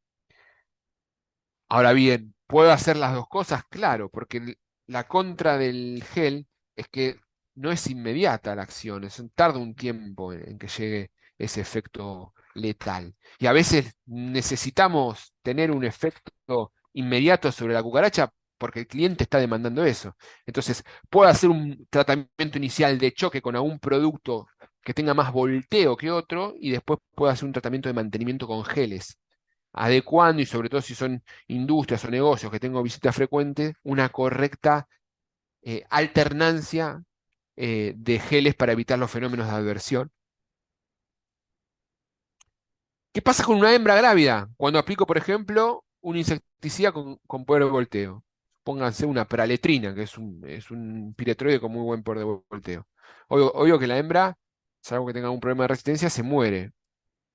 Ahora bien, ¿puedo hacer las dos cosas? Claro, porque la contra del gel es que no es inmediata la acción, tarda un tiempo en que llegue ese efecto letal. Y a veces necesitamos tener un efecto inmediato sobre la cucaracha porque el cliente está demandando eso. Entonces, puedo hacer un tratamiento inicial de choque con algún producto que tenga más volteo que otro y después puedo hacer un tratamiento de mantenimiento con geles adecuando y sobre todo si son industrias o negocios que tengo visitas frecuentes, una correcta alternancia de geles para evitar los fenómenos de adversión. ¿Qué pasa con una hembra grávida? Cuando aplico, por ejemplo, un insecticida con poder de volteo. Pónganse una praletrina, que es un piretroide con muy buen poder de volteo. Obvio que la hembra, salvo que tenga un problema de resistencia, se muere.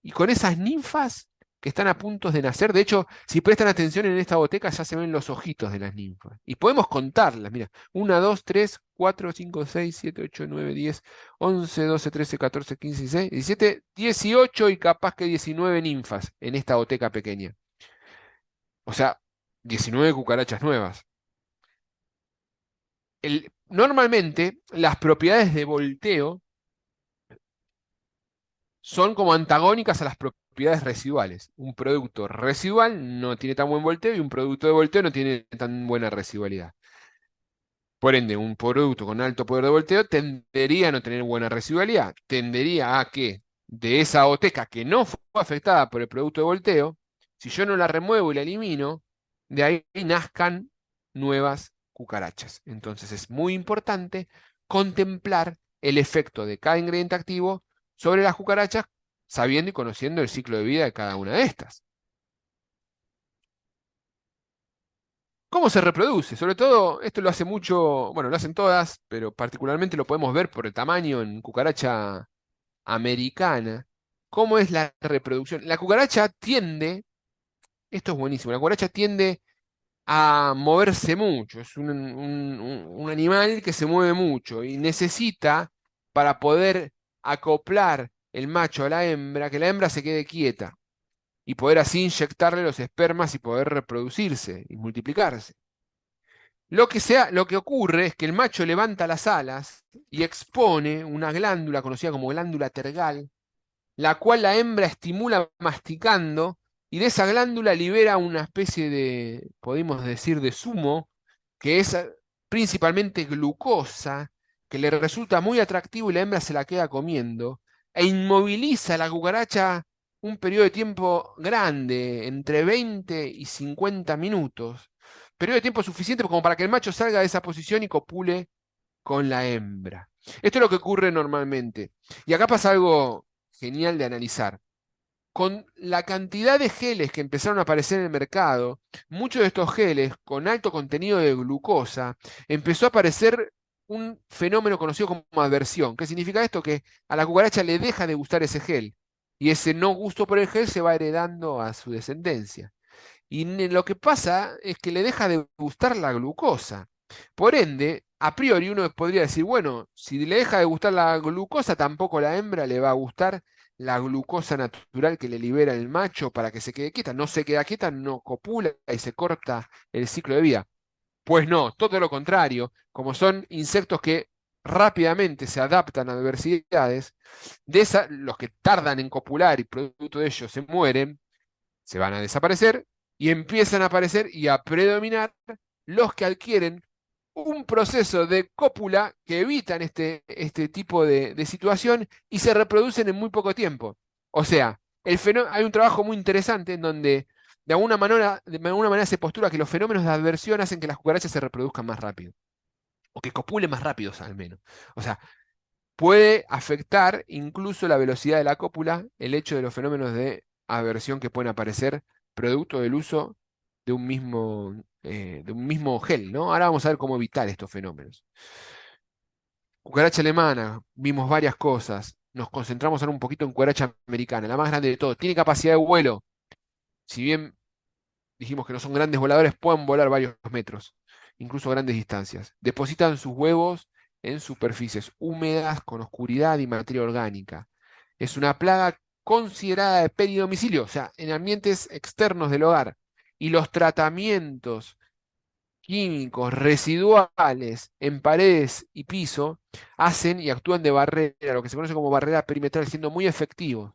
Y con esas ninfas que están a punto de nacer, de hecho, si prestan atención en esta boteca ya se ven los ojitos de las ninfas. Y podemos contarlas, mira, 1, 2, 3, 4, 5, 6, 7, 8, 9, 10, 11, 12, 13, 14, 15, 16, 17, 18 y capaz que 19 ninfas en esta boteca pequeña. O sea, 19 cucarachas nuevas. Normalmente las propiedades de volteo son como antagónicas a las propiedades residuales. Un producto residual no tiene tan buen volteo y un producto de volteo no tiene tan buena residualidad. Por ende, un producto con alto poder de volteo tendería a no tener buena residualidad, tendería a que de esa oteca que no fue afectada por el producto de volteo, si yo no la remuevo y la elimino, de ahí nazcan nuevas cucarachas. Entonces es muy importante contemplar el efecto de cada ingrediente activo sobre las cucarachas, sabiendo y conociendo el ciclo de vida de cada una de estas. ¿Cómo se reproduce? Sobre todo, esto lo hace mucho, bueno, lo hacen todas, pero particularmente lo podemos ver por el tamaño en cucaracha americana. ¿Cómo es la reproducción? La cucaracha tiende, esto es buenísimo, la cucaracha tiende a moverse mucho, es un animal que se mueve mucho y necesita, para poder acoplar el macho a la hembra, que la hembra se quede quieta y poder así inyectarle los espermas y poder reproducirse y multiplicarse. Lo que ocurre es que el macho levanta las alas y expone una glándula conocida como glándula tergal, la cual la hembra estimula masticando y de esa glándula libera una especie de, podemos decir, de zumo, que es principalmente glucosa, que le resulta muy atractivo y la hembra se la queda comiendo, e inmoviliza a la cucaracha un periodo de tiempo grande, entre 20 y 50 minutos. Periodo de tiempo suficiente como para que el macho salga de esa posición y copule con la hembra. Esto es lo que ocurre normalmente. Y acá pasa algo genial de analizar. Con la cantidad de geles que empezaron a aparecer en el mercado, muchos de estos geles con alto contenido de glucosa, empezó a aparecer un fenómeno conocido como adversión. ¿Qué significa esto? Que a la cucaracha le deja de gustar ese gel y ese no gusto por el gel se va heredando a su descendencia. Y lo que pasa es que le deja de gustar la glucosa. Por ende, a priori uno podría decir, bueno, si le deja de gustar la glucosa, tampoco a la hembra le va a gustar la glucosa natural que le libera el macho para que se quede quieta. No se queda quieta, no copula y se corta el ciclo de vida. Pues no, todo lo contrario, como son insectos que rápidamente se adaptan a adversidades, los que tardan en copular y producto de ello se mueren, se van a desaparecer y empiezan a aparecer y a predominar los que adquieren un proceso de cópula que evitan este tipo de situación y se reproducen en muy poco tiempo. O sea, hay un trabajo muy interesante en donde de alguna manera se postula que los fenómenos de adversión hacen que las cucarachas se reproduzcan más rápido, o que copulen más rápido al menos. O sea, puede afectar incluso la velocidad de la cópula, el hecho de los fenómenos de aversión que pueden aparecer producto del uso de un mismo gel, ¿no? Ahora vamos a ver cómo evitar estos fenómenos. Cucaracha alemana, vimos varias cosas. Nos concentramos ahora un poquito en cucaracha americana, la más grande de todo. Tiene capacidad de vuelo. Si bien dijimos que no son grandes voladores, pueden volar varios metros, incluso grandes distancias. Depositan sus huevos en superficies húmedas con oscuridad y materia orgánica. Es una plaga considerada de peridomicilio, o sea, en ambientes externos del hogar. Y los tratamientos químicos residuales en paredes y piso hacen y actúan de barrera, lo que se conoce como barrera perimetral, siendo muy efectivos,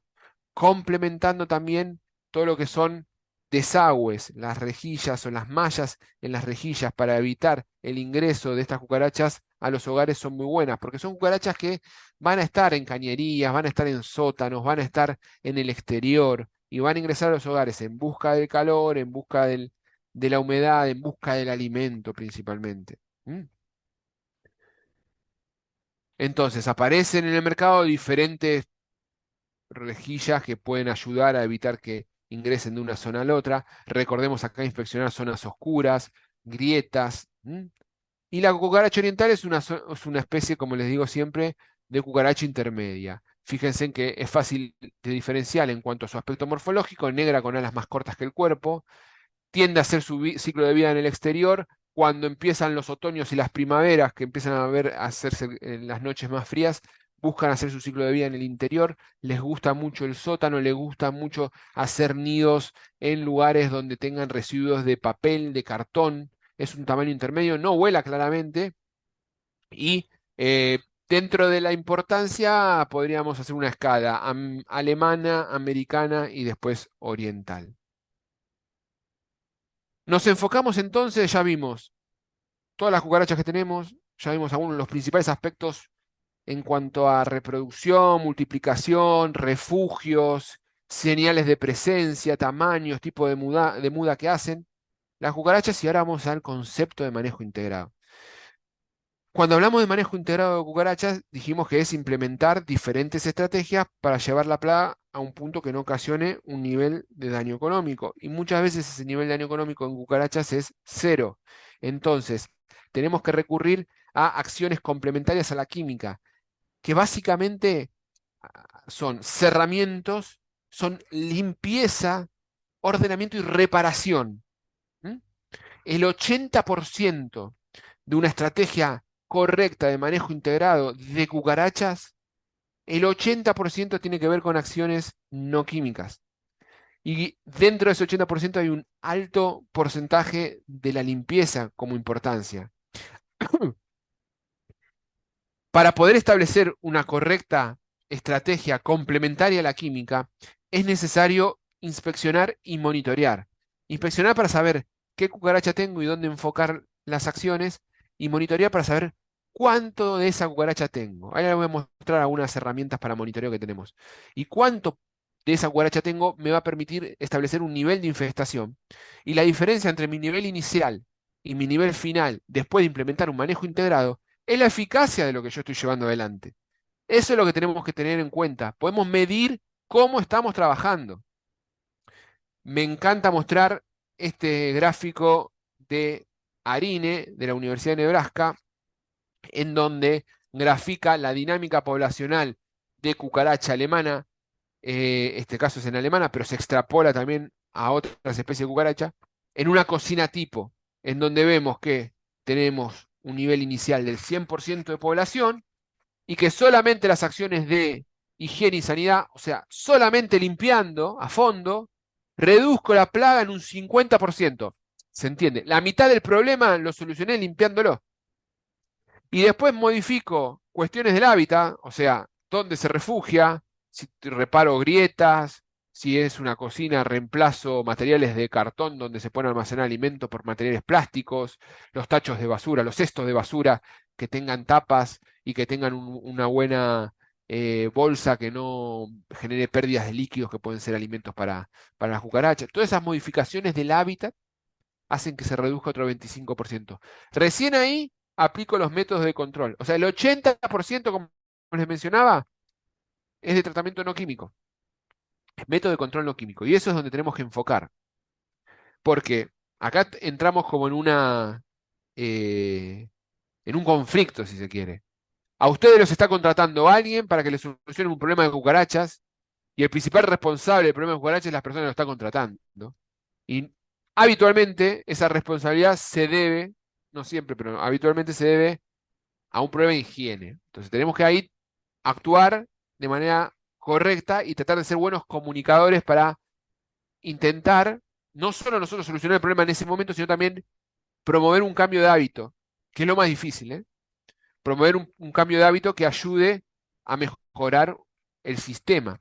complementando también todo lo que son desagües, las rejillas o las mallas en las rejillas para evitar el ingreso de estas cucarachas a los hogares son muy buenas, porque son cucarachas que van a estar en cañerías, van a estar en sótanos, van a estar en el exterior y van a ingresar a los hogares en busca del calor, en busca de la humedad, en busca del alimento principalmente. ¿Mm? Entonces, aparecen en el mercado diferentes rejillas que pueden ayudar a evitar que ingresen de una zona a la otra. Recordemos acá inspeccionar zonas oscuras, grietas. ¿M? Y la cucaracha oriental es una especie, como les digo siempre, de cucaracha intermedia. Fíjense en que es fácil de diferenciar en cuanto a su aspecto morfológico, negra con alas más cortas que el cuerpo, tiende a hacer su ciclo de vida en el exterior. Cuando empiezan los otoños y las primaveras, que empiezan a hacerse en las noches más frías, buscan hacer su ciclo de vida en el interior. Les gusta mucho el sótano, les gusta mucho hacer nidos en lugares donde tengan residuos de papel, de cartón. Es un tamaño intermedio, no vuela claramente, Y dentro de la importancia podríamos hacer una escala alemana, americana y después oriental. Nos enfocamos entonces, ya vimos todas las cucarachas que tenemos, ya vimos algunos de los principales aspectos en cuanto a reproducción, multiplicación, refugios, señales de presencia, tamaños, tipo de muda que hacen las cucarachas y ahora vamos al concepto de manejo integrado. Cuando hablamos de manejo integrado de cucarachas, dijimos que es implementar diferentes estrategias para llevar la plaga a un punto que no ocasione un nivel de daño económico. Y muchas veces ese nivel de daño económico en cucarachas es cero. Entonces, tenemos que recurrir a acciones complementarias a la química, que básicamente son cerramientos, son limpieza, ordenamiento y reparación. ¿Mm? El 80% de una estrategia correcta de manejo integrado de cucarachas, el 80% tiene que ver con acciones no químicas. Y dentro de ese 80% hay un alto porcentaje de la limpieza como importancia. Para poder establecer una correcta estrategia complementaria a la química, es necesario inspeccionar y monitorear. Inspeccionar para saber qué cucaracha tengo y dónde enfocar las acciones, y monitorear para saber cuánto de esa cucaracha tengo. Ahí les voy a mostrar algunas herramientas para monitoreo que tenemos. Y cuánto de esa cucaracha tengo me va a permitir establecer un nivel de infestación. Y la diferencia entre mi nivel inicial y mi nivel final, después de implementar un manejo integrado, es la eficacia de lo que yo estoy llevando adelante. Eso es lo que tenemos que tener en cuenta. Podemos medir cómo estamos trabajando. Me encanta mostrar este gráfico de Arine, de la Universidad de Nebraska, en donde grafica la dinámica poblacional de cucaracha alemana. Este caso es en alemana, pero se extrapola también a otras especies de cucaracha, en una cocina tipo, en donde vemos que tenemos un nivel inicial del 100% de población, y que solamente las acciones de higiene y sanidad, o sea, solamente limpiando a fondo, reduzco la plaga en un 50%. ¿Se entiende? La mitad del problema lo solucioné limpiándolo. Y después modifico cuestiones del hábitat, o sea, dónde se refugia, si reparo grietas, si es una cocina, reemplazo materiales de cartón donde se pone a almacenar alimentos por materiales plásticos, los tachos de basura, los cestos de basura que tengan tapas y que tengan una buena bolsa que no genere pérdidas de líquidos que pueden ser alimentos para las cucarachas. Todas esas modificaciones del hábitat hacen que se reduzca otro 25%. Recién ahí aplico los métodos de control. O sea, el 80%, como les mencionaba, es de tratamiento no químico, es método de control no químico. Y eso es donde tenemos que enfocar. Porque acá entramos como eh, en un conflicto, si se quiere. A ustedes los está contratando alguien para que les solucionen un problema de cucarachas, y el principal responsable del problema de cucarachas es la persona que lo está contratando. Y habitualmente esa responsabilidad se debe, no siempre, pero habitualmente se debe a un problema de higiene. Entonces tenemos que ahí actuar de manera correcta y tratar de ser buenos comunicadores para intentar no solo nosotros solucionar el problema en ese momento, sino también promover un cambio de hábito, que es lo más difícil, ¿eh? Promover un cambio de hábito que ayude a mejorar el sistema.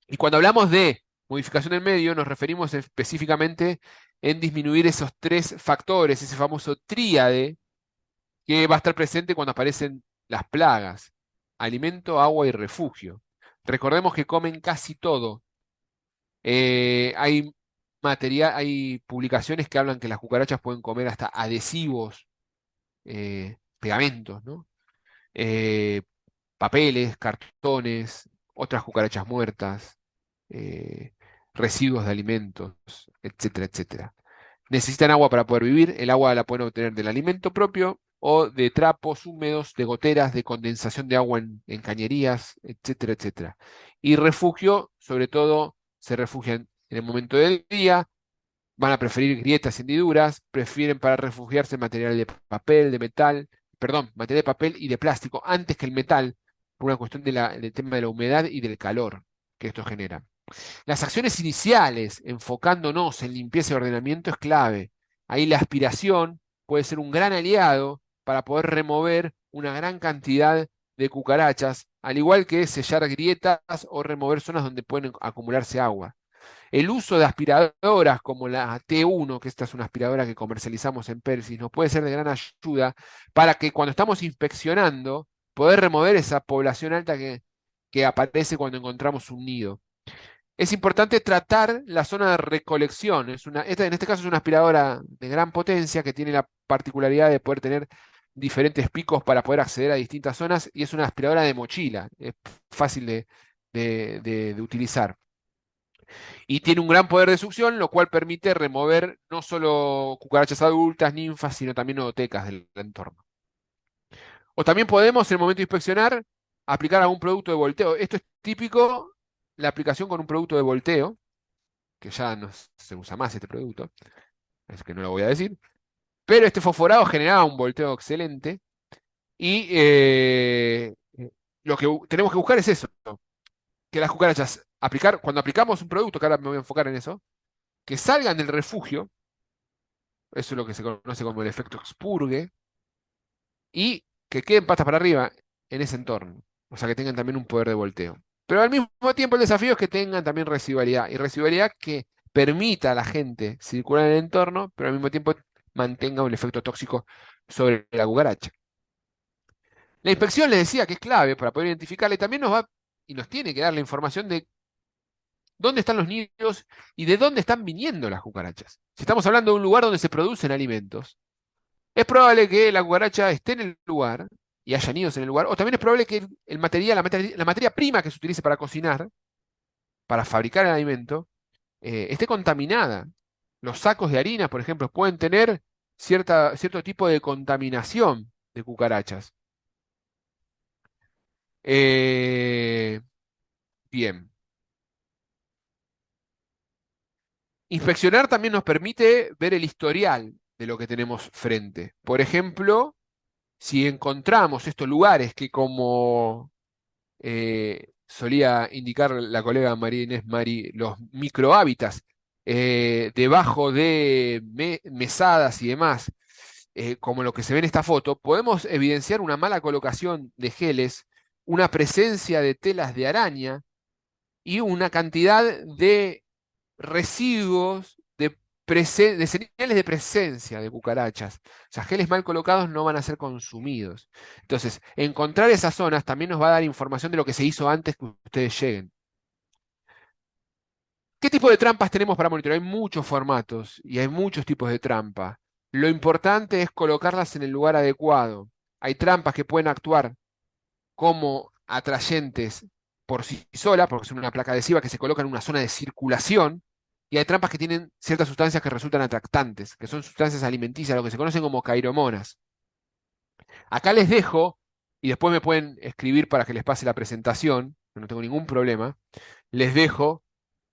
Y cuando hablamos de modificación del medio, nos referimos específicamente en disminuir esos tres factores, ese famoso tríade que va a estar presente cuando aparecen las plagas: alimento, agua y refugio. Recordemos que comen casi todo. Hay hay publicaciones que hablan que las cucarachas pueden comer hasta adhesivos, pegamentos, ¿no? Eh, papeles, cartones, otras cucarachas muertas, eh, residuos de alimentos, etcétera, etcétera. Necesitan agua para poder vivir. El agua la pueden obtener del alimento propio o de trapos húmedos, de goteras, de condensación de agua en cañerías, etcétera, etcétera. Y refugio, sobre todo, se refugian en el momento del día, van a preferir grietas y hendiduras, prefieren para refugiarse material de papel, de metal, perdón, material de papel y de plástico antes que el metal, por una cuestión del tema de la humedad y del calor que esto genera. Las acciones iniciales, enfocándonos en limpieza y ordenamiento, es clave. Ahí la aspiración puede ser un gran aliado para poder remover una gran cantidad de cucarachas, al igual que sellar grietas o remover zonas donde pueden acumularse agua. El uso de aspiradoras como la T1, que esta es una aspiradora que comercializamos en Persis, nos puede ser de gran ayuda para que cuando estamos inspeccionando, poder remover esa población alta que aparece cuando encontramos un nido. Es importante tratar la zona de recolección. En este caso es una aspiradora de gran potencia que tiene la particularidad de poder tener diferentes picos para poder acceder a distintas zonas y es una aspiradora de mochila. Es fácil de utilizar. Y tiene un gran poder de succión, lo cual permite remover no solo cucarachas adultas, ninfas, sino también odotecas del entorno. O también podemos, en el momento de inspeccionar, aplicar algún producto de volteo. Esto es típico, la aplicación con un producto de volteo, que ya no se usa más este producto, es que no lo voy a decir, pero este fosforado generaba un volteo excelente y lo que tenemos que buscar es eso, que las cucarachas, cuando aplicamos un producto, que ahora me voy a enfocar en eso, que salgan del refugio, eso es lo que se conoce como el efecto expurgue, y que queden patas para arriba en ese entorno. O sea, que tengan también un poder de volteo. Pero al mismo tiempo el desafío es que tengan también residualidad. Y residualidad que permita a la gente circular en el entorno, pero al mismo tiempo mantenga un efecto tóxico sobre la cucaracha. La inspección les decía que es clave para poder identificarla y también nos va y nos tiene que dar la información de dónde están los nidos y de dónde están viniendo las cucarachas. Si estamos hablando de un lugar donde se producen alimentos, es probable que la cucaracha esté en el lugar y haya nidos en el lugar, o también es probable que el material, la materia prima que se utilice para cocinar, para fabricar el alimento, esté contaminada. Los sacos de harina, por ejemplo, pueden tener cierto tipo de contaminación de cucarachas. Eh, bien. Inspeccionar también nos permite ver el historial de lo que tenemos frente. Por ejemplo, si encontramos estos lugares que como solía indicar la colega María Inés Mari, los microhábitats debajo de mesadas y demás, como lo que se ve en esta foto, podemos evidenciar una mala colocación de geles, una presencia de telas de araña y una cantidad de residuos de señales de presencia de cucarachas. O sea, geles mal colocados no van a ser consumidos. Entonces, encontrar esas zonas también nos va a dar información de lo que se hizo antes que ustedes lleguen. ¿Qué tipo de trampas tenemos para monitorear? Hay muchos formatos y hay muchos tipos de trampa. Lo importante es colocarlas en el lugar adecuado. Hay trampas que pueden actuar como atrayentes por sí sola, porque son una placa adhesiva que se coloca en una zona de circulación, y hay trampas que tienen ciertas sustancias que resultan atractantes, que son sustancias alimenticias, lo que se conocen como cairomonas. Acá les dejo, y después me pueden escribir para que les pase la presentación, no tengo ningún problema, les dejo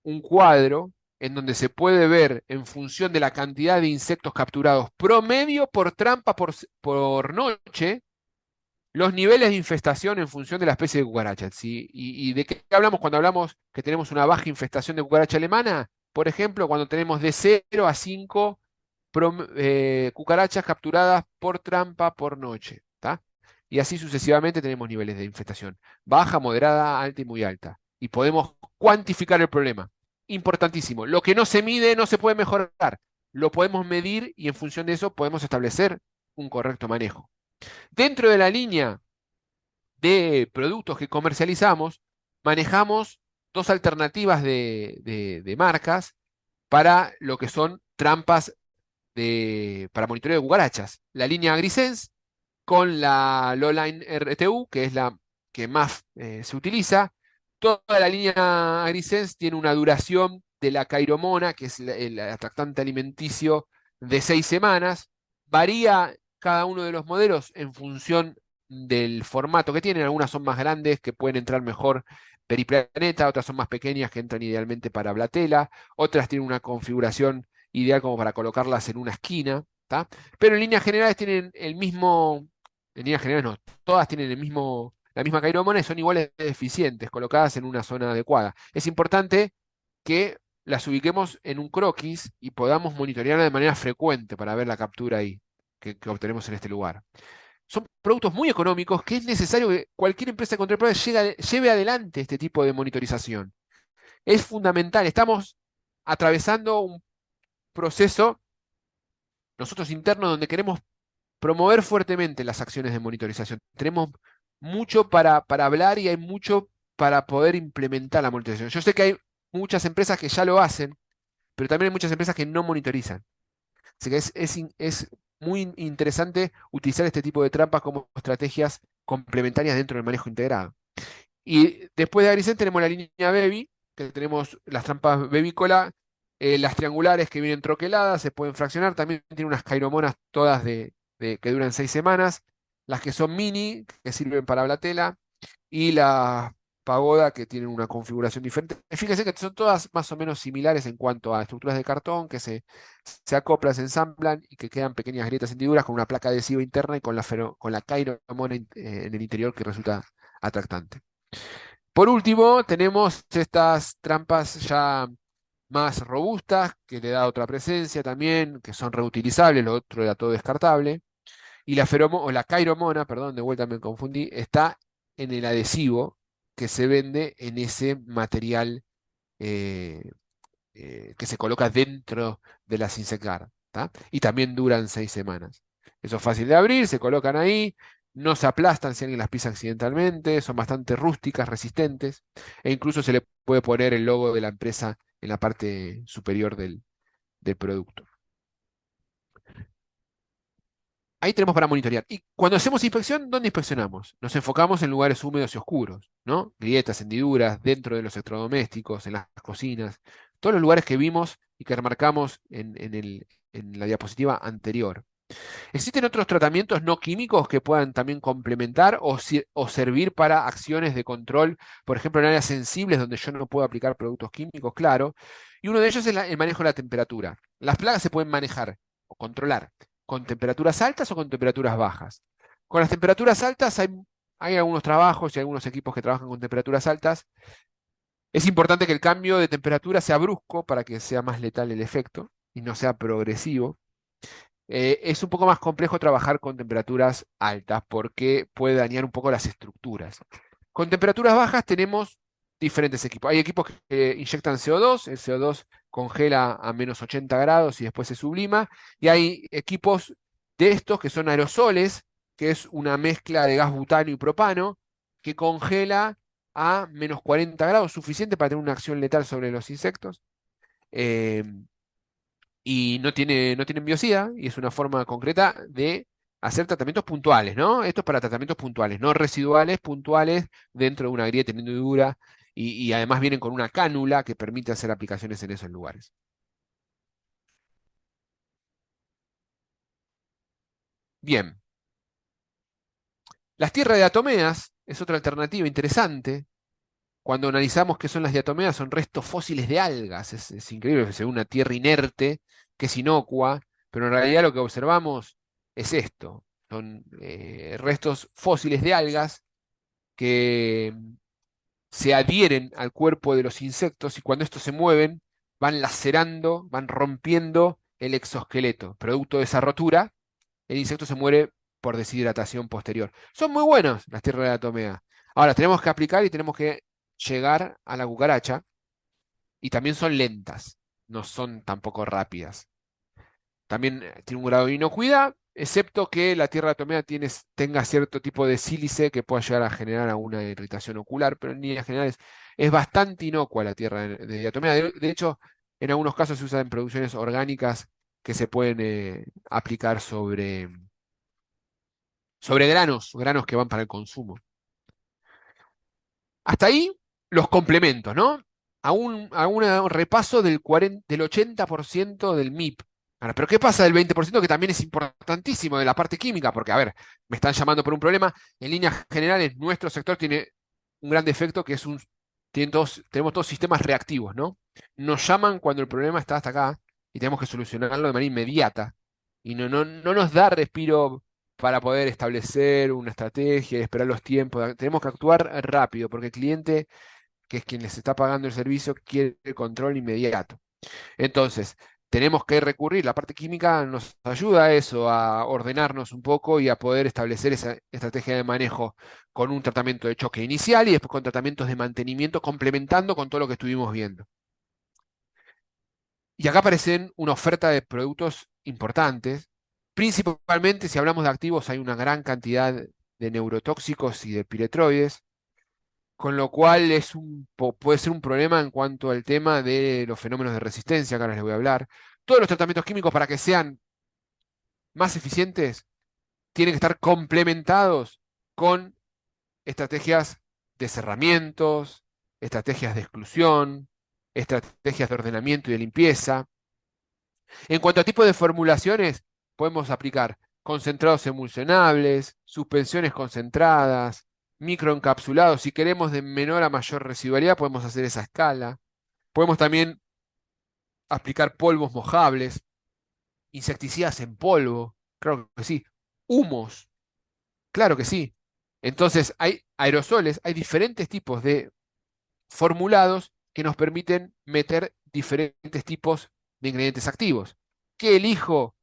un cuadro en donde se puede ver en función de la cantidad de insectos capturados promedio por trampa por noche, los niveles de infestación en función de la especie de cucaracha. ¿Sí? ¿Y de qué hablamos cuando hablamos que tenemos una baja infestación de cucaracha alemana? Por ejemplo, cuando tenemos de 0 a 5 cucarachas capturadas por trampa por noche. ¿Tá? Y así sucesivamente tenemos niveles de infestación. Baja, moderada, alta y muy alta. Y podemos cuantificar el problema. Importantísimo. Lo que no se mide no se puede mejorar. Lo podemos medir y en función de eso podemos establecer un correcto manejo. Dentro de la línea de productos que comercializamos, manejamos dos alternativas de marcas para lo que son trampas para monitoreo de cucarachas. La línea AgriSense con la Lowline RTU, que es la que más se utiliza. Toda la línea AgriSense tiene una duración de la cairomona, que es el atractante alimenticio, de 6 semanas. Varía cada uno de los modelos en función del formato que tienen. Algunas son más grandes, que pueden entrar mejor periplaneta, otras son más pequeñas, que entran idealmente para blatela, otras tienen una configuración ideal como para colocarlas en una esquina, ¿tá? Pero en líneas generales tienen el mismo, en líneas generales no, todas tienen la misma cairomona y son iguales de eficientes, colocadas en una zona adecuada. Es importante que las ubiquemos en un croquis y podamos monitorearla de manera frecuente para ver la captura ahí que obtenemos en este lugar. son productos muy económicos que es necesario que cualquier empresa de control de pruebas lleve adelante este tipo de monitorización. Es fundamental. Estamos atravesando un proceso, nosotros internos, donde queremos promover fuertemente las acciones de monitorización. Tenemos mucho para hablar y hay mucho para poder implementar la monitorización. Yo sé que hay muchas empresas que ya lo hacen, pero también hay muchas empresas que no monitorizan. Así que es muy interesante utilizar este tipo de trampas como estrategias complementarias dentro del manejo integrado. Y después de Agricent tenemos la línea Baby, que tenemos las trampas Baby Cola, las triangulares que vienen troqueladas, se pueden fraccionar, también tiene unas cairomonas todas que duran 6 semanas, las que son mini, que sirven para la tela, y la pagoda que tienen una configuración diferente. Fíjense que son todas más o menos similares en cuanto a estructuras de cartón que se acoplan, se ensamblan y que quedan pequeñas grietas hendiduras con una placa adhesiva interna y con la cairomona en el interior que resulta atractante. Por último, tenemos estas trampas ya más robustas, que le da otra presencia también, que son reutilizables, lo otro era todo descartable. Y o la cairomona, perdón, de vuelta me confundí, está en el adhesivo que se vende en ese material eh, que se coloca dentro de las Insect Guard, ¿tá? Y también duran 6 semanas. Eso es fácil de abrir, se colocan ahí, no se aplastan si alguien las pisa accidentalmente, son bastante rústicas, resistentes, e incluso se le puede poner el logo de la empresa en la parte superior del producto. Ahí tenemos para monitorear. Y cuando hacemos inspección, ¿dónde inspeccionamos? Nos enfocamos en lugares húmedos y oscuros, ¿no? Grietas, hendiduras, dentro de los electrodomésticos, en las cocinas, todos los lugares que vimos y que remarcamos en la diapositiva anterior. ¿Existen otros tratamientos no químicos que puedan también complementar o servir para acciones de control, por ejemplo, en áreas sensibles donde yo no puedo aplicar productos químicos? Claro. Y uno de ellos es el manejo de la temperatura. Las plagas se pueden manejar o controlar con temperaturas altas o con temperaturas bajas. Con las temperaturas altas hay algunos trabajos y algunos equipos que trabajan con temperaturas altas. Es importante que el cambio de temperatura sea brusco para que sea más letal el efecto y no sea progresivo. Es un poco más complejo trabajar con temperaturas altas porque puede dañar un poco las estructuras. Con temperaturas bajas tenemos diferentes equipos. Hay equipos que inyectan CO2, el CO2 congela a -80 grados y después se sublima. Y hay equipos de estos que son aerosoles, que es una mezcla de gas butano y propano, que congela a -40 grados, suficiente para tener una acción letal sobre los insectos. Eh, y no tienen biocida, y es una forma concreta de hacer tratamientos puntuales, ¿no? Esto es para tratamientos puntuales, no residuales, puntuales, dentro de una grieta en hendidura, y además vienen con una cánula que permite hacer aplicaciones en esos lugares. Bien, las tierras de diatomeas es otra alternativa interesante. Cuando analizamos qué son las diatomeas, son restos fósiles de algas. Es increíble, se ve una tierra inerte que es inocua, pero en realidad lo que observamos es esto. Son restos fósiles de algas que se adhieren al cuerpo de los insectos y cuando estos se mueven, van lacerando, van rompiendo el exoesqueleto. Producto de esa rotura, el insecto se muere por deshidratación posterior. Son muy buenas las tierras de diatomea. Ahora, tenemos que aplicar y tenemos que llegar a la cucaracha y también son lentas, no son tampoco rápidas. También tiene un grado de inocuidad, excepto que la tierra atomea tenga cierto tipo de sílice que pueda llegar a generar alguna irritación ocular, pero en líneas generales es bastante inocua la tierra de diatomea. De hecho, en algunos casos se usa en producciones orgánicas que se pueden aplicar sobre granos que van para el consumo. Hasta ahí los complementos, ¿no? A un repaso del 80% del MIP. Ahora, pero ¿qué pasa del 20% que también es importantísimo de la parte química? Porque, a ver, me están llamando por un problema. En líneas generales, nuestro sector tiene un gran defecto que es tenemos todos sistemas reactivos, ¿no? Nos llaman cuando el problema está hasta acá y tenemos que solucionarlo de manera inmediata. Y no nos da respiro para poder establecer una estrategia y esperar los tiempos. Tenemos que actuar rápido porque el cliente, que es quien les está pagando el servicio, quiere el control inmediato. Entonces, tenemos que recurrir, la parte química nos ayuda a eso, a ordenarnos un poco y a poder establecer esa estrategia de manejo con un tratamiento de choque inicial y después con tratamientos de mantenimiento complementando con todo lo que estuvimos viendo. Y acá aparecen una oferta de productos importantes. Principalmente, si hablamos de activos, hay una gran cantidad de neurotóxicos y de piretroides, con lo cual puede ser un problema en cuanto al tema de los fenómenos de resistencia, que ahora les voy a hablar. Todos los tratamientos químicos, para que sean más eficientes, tienen que estar complementados con estrategias de cerramientos, estrategias de exclusión, estrategias de ordenamiento y de limpieza. En cuanto a tipo de formulaciones, podemos aplicar concentrados emulsionables, suspensiones concentradas, microencapsulados. Si queremos de menor a mayor residualidad, podemos hacer esa escala. Podemos también aplicar polvos mojables, insecticidas en polvo, claro que sí. Humos, claro que sí. Entonces, hay aerosoles, hay diferentes tipos de formulados que nos permiten meter diferentes tipos de ingredientes activos. ¿Qué elijo?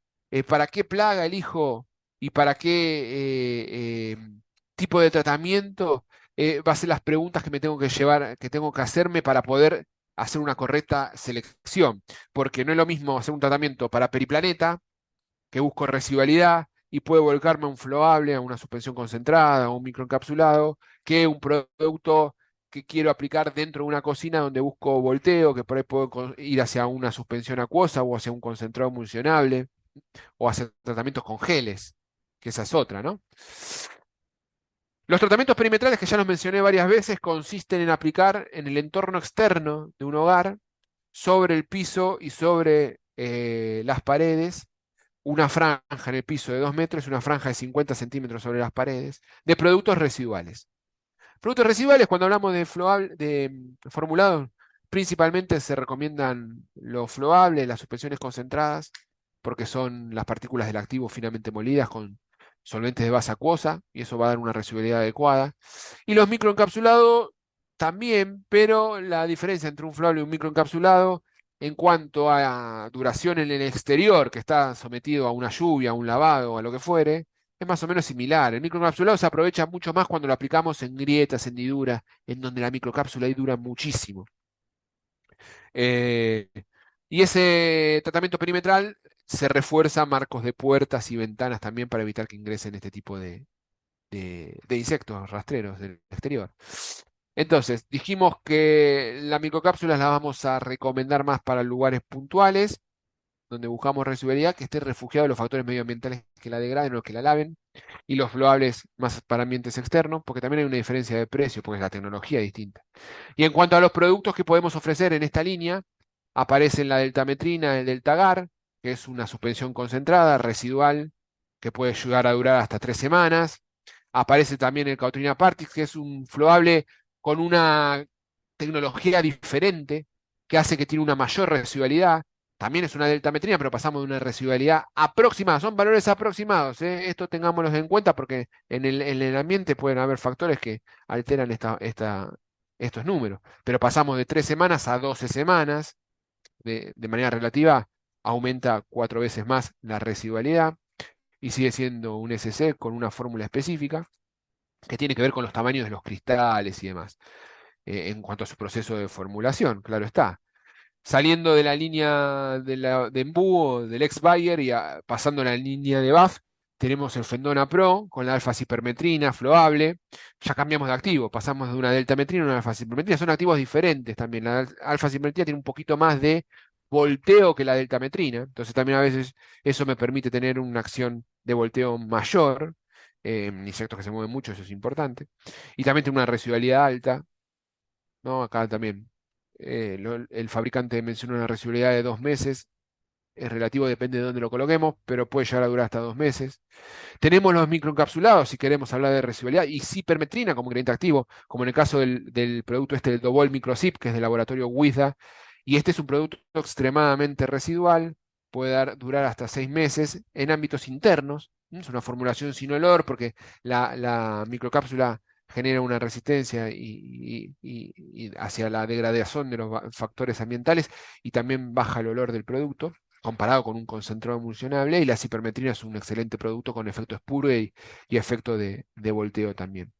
¿Para qué plaga elijo? ¿Y para qué tipo de tratamiento? Va a ser las preguntas que me tengo que llevar, que tengo que hacerme para poder hacer una correcta selección. Porque no es lo mismo hacer un tratamiento para periplaneta, que busco residualidad y puedo volcarme a un flowable, a una suspensión concentrada, a un microencapsulado, que un producto que quiero aplicar dentro de una cocina donde busco volteo, que por ahí puedo ir hacia una suspensión acuosa o hacia un concentrado emulsionable o hacia tratamientos con geles, que esa es otra, ¿no? Los tratamientos perimetrales, que ya los mencioné varias veces, consisten en aplicar en el entorno externo de un hogar, sobre el piso y sobre las paredes, una franja en el piso de 2 metros y una franja de 50 centímetros sobre las paredes, de productos residuales. Productos residuales, cuando hablamos de formulados, principalmente se recomiendan los floables, las suspensiones concentradas, porque son las partículas del activo finamente molidas con solventes de base acuosa, y eso va a dar una residualidad adecuada. Y los microencapsulados también, pero la diferencia entre un floable y un microencapsulado en cuanto a duración en el exterior, que está sometido a una lluvia, a un lavado, a lo que fuere, es más o menos similar. El microencapsulado se aprovecha mucho más cuando lo aplicamos en grietas, hendiduras, en donde la microcápsula ahí dura muchísimo. Eh, y ese tratamiento perimetral se refuerza marcos de puertas y ventanas también para evitar que ingresen este tipo de insectos rastreros del exterior. Entonces, dijimos que las microcápsulas las vamos a recomendar más para lugares puntuales, donde buscamos residualidad, que esté refugiado de los factores medioambientales que la degraden o que la laven, y los floables más para ambientes externos, porque también hay una diferencia de precio, porque la tecnología es distinta. Y en cuanto a los productos que podemos ofrecer en esta línea, aparecen la deltametrina, el deltagar, que es una suspensión concentrada, residual, que puede llegar a durar hasta 3 semanas. Aparece también el Cautrina Partix, que es un floable con una tecnología diferente, que hace que tiene una mayor residualidad. También es una deltametrina, pero pasamos de una residualidad aproximada. Son valores aproximados, ¿eh? Esto tengámoslos en cuenta porque en el ambiente pueden haber factores que alteran estos números. Pero pasamos de 3 semanas a 12 semanas. De manera relativa, aumenta 4 veces más la residualidad y sigue siendo un SC con una fórmula específica que tiene que ver con los tamaños de los cristales y demás, en cuanto a su proceso de formulación, claro está. Saliendo de la línea de embudo del ex Bayer y pasando a la línea de BAF, tenemos el Fendona Pro con la alfa-cipermetrina floable. Ya cambiamos de activo, pasamos de una deltametrina a una alfa-cipermetrina. Son activos diferentes también. La alfa-cipermetrina tiene un poquito más de volteo que la deltametrina. Entonces también a veces eso me permite tener una acción de volteo mayor. En insectos que se mueven mucho, eso es importante. Y también tiene una residualidad alta, ¿no? Acá también el fabricante menciona una residualidad de 2 meses. Es relativo, depende de dónde lo coloquemos, pero puede llegar a durar hasta 2 meses. Tenemos los microencapsulados, si queremos hablar de residualidad, y cipermetrina como ingrediente activo, como en el caso del producto este, el Dovol Microzip, que es del laboratorio WISDA. Y este es un producto extremadamente residual, puede durar hasta 6 meses en ámbitos internos. Es una formulación sin olor porque la microcápsula genera una resistencia y hacia la degradación de los factores ambientales y también baja el olor del producto. comparado con un concentrado emulsionable, y la cipermetrina es un excelente producto con efecto expurgue y efecto de volteo también.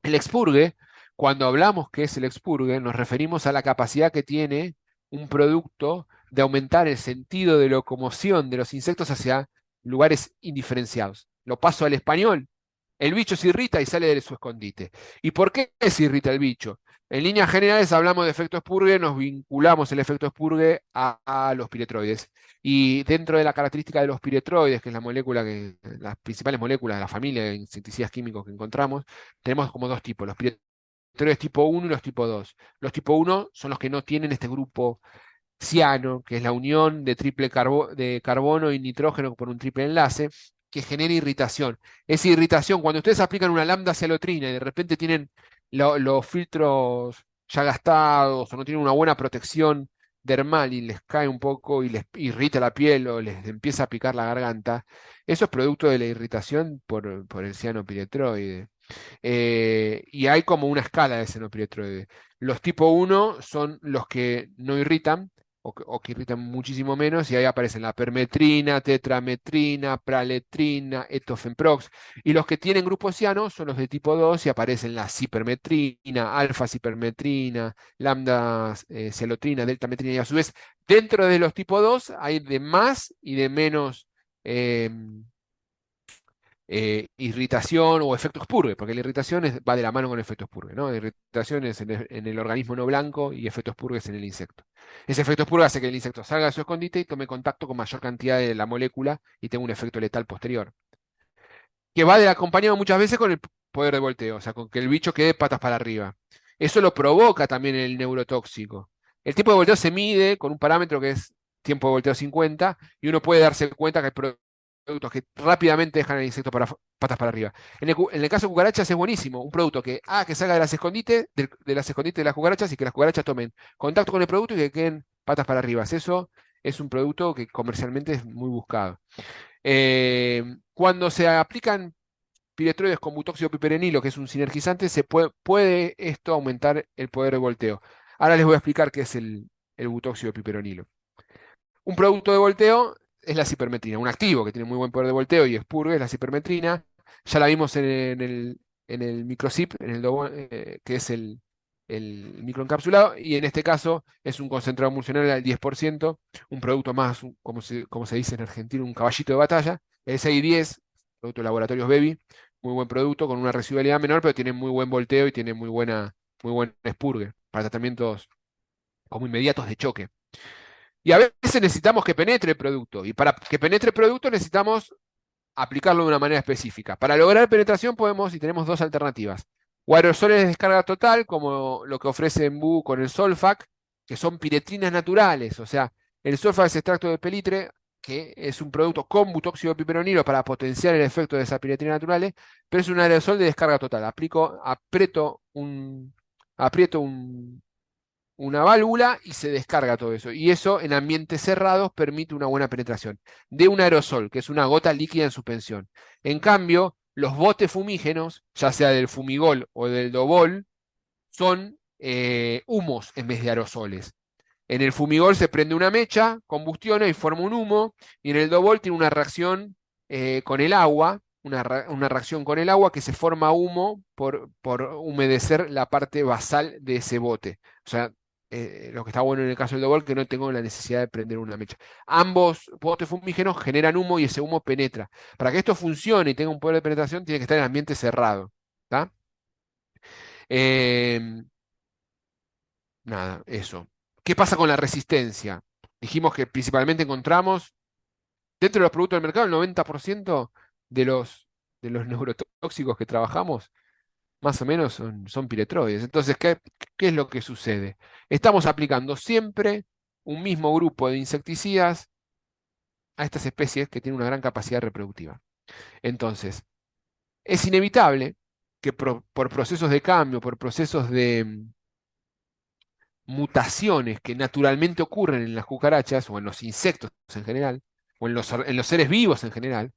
El expurgue, cuando hablamos que es el expurgue, nos referimos a la capacidad que tiene un producto de aumentar el sentido de locomoción de los insectos hacia lugares indiferenciados. Lo paso al español. El bicho se irrita y sale de su escondite. ¿Y por qué se irrita el bicho? En líneas generales hablamos de efecto expurgue, nos vinculamos el efecto expurgue a los piretroides. Y dentro de la característica de los piretroides, que es la molécula las principales moléculas de la familia de insecticidas químicos que encontramos, tenemos como dos tipos, los piretroides tipo 1 y los tipo 2. Los tipo 1 son los que no tienen este grupo ciano, que es la unión de de carbono y nitrógeno por un triple enlace, que genera irritación. Esa irritación, cuando ustedes aplican una lambda cialotrina y de repente tienen los filtros ya gastados o no tienen una buena protección dermal y les cae un poco y les irrita la piel o les empieza a picar la garganta, eso es producto de la irritación por el cianopiretroide. Y hay como una escala de cianopiretroide. Los tipo 1 son los que no irritan, o que irritan muchísimo menos, y ahí aparecen la permetrina, tetrametrina, praletrina, etofenprox. Y los que tienen grupo ciano son los de tipo 2 y aparecen la cipermetrina, alfa-cipermetrina, lambda celotrina, deltametrina, y a su vez, dentro de los tipo 2 hay de más y de menos irritación o efecto expurgue, porque la irritación va de la mano con el efecto expurgue, ¿no? La irritación es en el organismo no blanco y efecto expurgue es en el insecto. Ese efecto expurgue hace que el insecto salga de su escondite y tome contacto con mayor cantidad de la molécula y tenga un efecto letal posterior, que va de acompañado muchas veces con el poder de volteo, o sea, con que el bicho quede patas para arriba. Eso lo provoca también el neurotóxico. El tiempo de volteo se mide con un parámetro que es tiempo de volteo 50 y uno puede darse cuenta que hay productos que rápidamente dejan el insecto patas para arriba. En el caso de cucarachas es buenísimo, un producto que salga de las escondites, de las escondites de las cucarachas y que las cucarachas tomen contacto con el producto y que queden patas para arriba. Eso es un producto que comercialmente es muy buscado. Cuando se aplican piretroides con butóxido piperenilo, que es un sinergizante, puede esto aumentar el poder de volteo. Ahora les voy a explicar qué es el butóxido piperonilo. Un producto de volteo es la cipermetrina, un activo que tiene muy buen poder de volteo y expurgue es la cipermetrina. Ya la vimos en el microcip, que es el microencapsulado, y en este caso es un concentrado emulsionable al 10%, un producto más, como se dice en Argentina, un caballito de batalla. El 610, producto de laboratorios Bebi, muy buen producto con una residualidad menor, pero tiene muy buen volteo y tiene muy buen expurgue para tratamientos como inmediatos de choque. Y a veces necesitamos que penetre el producto. Y para que penetre el producto necesitamos aplicarlo de una manera específica. Para lograr penetración podemos y tenemos dos alternativas. O aerosoles de descarga total, como lo que ofrece Embu con el Solfac, que son piretrinas naturales. O sea, el Solfac es extracto de pelitre, que es un producto con butóxido de piperonilo para potenciar el efecto de esas piretrinas naturales, pero es un aerosol de descarga total. Aprieto una válvula y se descarga todo eso. Y eso en ambientes cerrados permite una buena penetración de un aerosol, que es una gota líquida en suspensión. En cambio, los botes fumígenos, ya sea del fumigol o del dobol, son humos en vez de aerosoles. En el fumigol se prende una mecha, combustiona y forma un humo, y en el dobol tiene una reacción con el agua, una reacción con el agua que se forma humo por humedecer la parte basal de ese bote. O sea, lo que está bueno en el caso del dobol que no tengo la necesidad de prender una mecha. Ambos botes fumígenos generan humo y ese humo penetra. Para que esto funcione y tenga un poder de penetración, tiene que estar en ambiente cerrado. ¿Tá? Em, Nada, eso. ¿Qué pasa con la resistencia? Dijimos que principalmente encontramos dentro de los productos del mercado el 90% de los neurotóxicos que trabajamos, más o menos son piretroides. Entonces, ¿qué es lo que sucede? Estamos aplicando siempre un mismo grupo de insecticidas a estas especies que tienen una gran capacidad reproductiva. Entonces, es inevitable que por procesos de cambio, por procesos de mutaciones que naturalmente ocurren en las cucarachas o en los insectos en general, o en los seres vivos en general,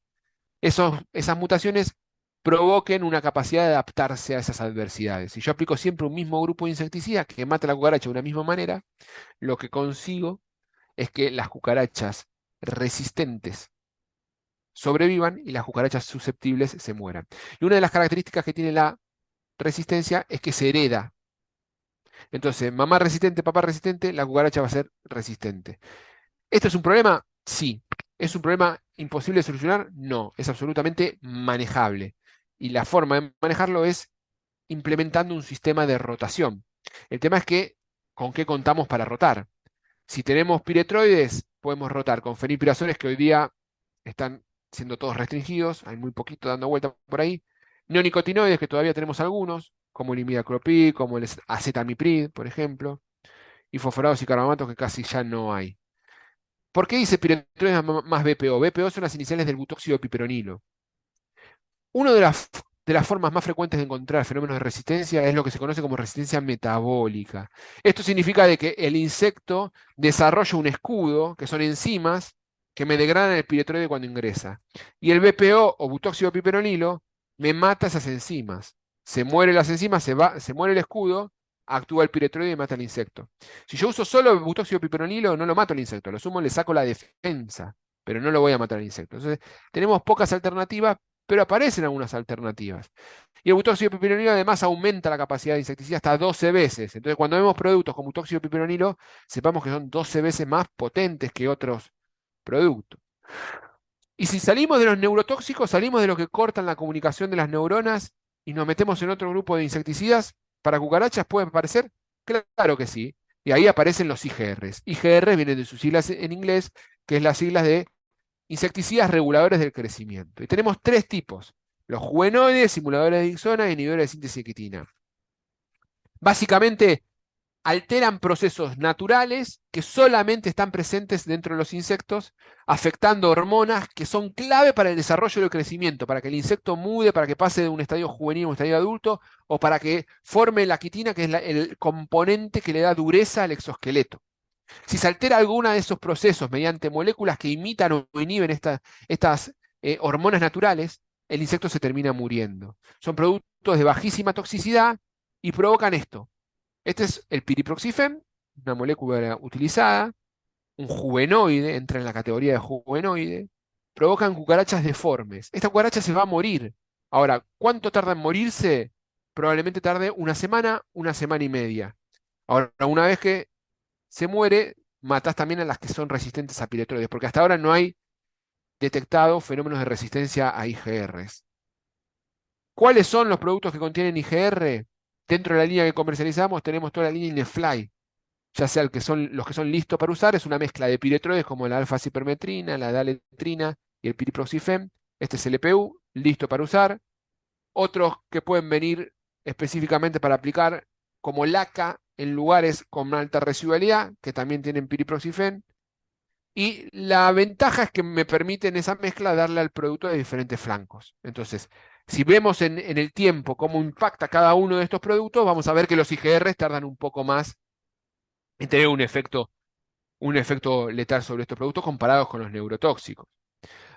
esas mutaciones provoquen una capacidad de adaptarse a esas adversidades. Si yo aplico siempre un mismo grupo de insecticidas que mata a la cucaracha de una misma manera, lo que consigo es que las cucarachas resistentes sobrevivan y las cucarachas susceptibles se mueran. Y una de las características que tiene la resistencia es que se hereda. Entonces, mamá resistente, papá resistente, la cucaracha va a ser resistente. ¿Esto es un problema? Sí. ¿Es un problema imposible de solucionar? No, es absolutamente manejable. Y la forma de manejarlo es implementando un sistema de rotación. El tema es que, ¿con qué contamos para rotar? Si tenemos piretroides, podemos rotar con fenilpirazoles que hoy día están siendo todos restringidos, hay muy poquito dando vuelta por ahí. Neonicotinoides, que todavía tenemos algunos, como el imidacloprid, como el acetamiprid, por ejemplo, y fosforados y carbamatos que casi ya no hay. ¿Por qué dice piretroides más BPO? BPO son las iniciales del butóxido de piperonilo. Una de las formas más frecuentes de encontrar fenómenos de resistencia es lo que se conoce como resistencia metabólica. Esto significa de que el insecto desarrolla un escudo, que son enzimas, que me degradan el piretroide cuando ingresa. Y el BPO o butóxido de piperonilo me mata esas enzimas. Se mueren las enzimas, se muere el escudo, actúa el piretroide y mata al insecto. Si yo uso solo butóxido de piperonilo, no lo mato al insecto, lo sumo, le saco la defensa, pero no lo voy a matar al insecto. Entonces, tenemos pocas alternativas, pero aparecen algunas alternativas. Y el butóxido de piperonilo además aumenta la capacidad de insecticida hasta 12 veces. Entonces, cuando vemos productos con butóxido de piperonilo, sepamos que son 12 veces más potentes que otros productos. Y si salimos de los neurotóxicos, salimos de lo que cortan la comunicación de las neuronas y nos metemos en otro grupo de insecticidas, ¿para cucarachas puede aparecer? Claro que sí. Y ahí aparecen los IGRs. IGR vienen de sus siglas en inglés, que es las siglas de insecticidas reguladores del crecimiento. Y tenemos tres tipos: los juvenoides, simuladores de Dixona y inhibidores de síntesis de quitina. Básicamente, alteran procesos naturales que solamente están presentes dentro de los insectos, afectando hormonas que son clave para el desarrollo del crecimiento, para que el insecto mude, para que pase de un estadio juvenil a un estadio adulto, o para que forme la quitina, que es el componente que le da dureza al exoesqueleto. Si se altera alguna de esos procesos mediante moléculas que imitan o inhiben estas hormonas naturales, el insecto se termina muriendo. Son productos de bajísima toxicidad y provocan esto. Este es el piriproxifen, una molécula utilizada, un juvenoide, entra en la categoría de juvenoide, provocan cucarachas deformes. Esta cucaracha se va a morir. Ahora, ¿cuánto tarda en morirse? Probablemente tarde una semana y media. Ahora, una vez que se muere, matás también a las que son resistentes a piretroides, porque hasta ahora no hay detectado fenómenos de resistencia a IGRs. ¿Cuáles son los productos que contienen IGR? Dentro de la línea que comercializamos tenemos toda la línea Inefly, ya sea los que son listos para usar, es una mezcla de piretroides como la alfa-cipermetrina, la daletrina y el piriproxifen. Este es el EPU, listo para usar. Otros que pueden venir específicamente para aplicar, como LACA, en lugares con alta residualidad, que también tienen piriproxifen. Y la ventaja es que me permiten esa mezcla darle al producto de diferentes flancos. Entonces, si vemos en el tiempo cómo impacta cada uno de estos productos, vamos a ver que los IGRs tardan un poco más en tener un efecto letal sobre estos productos comparados con los neurotóxicos.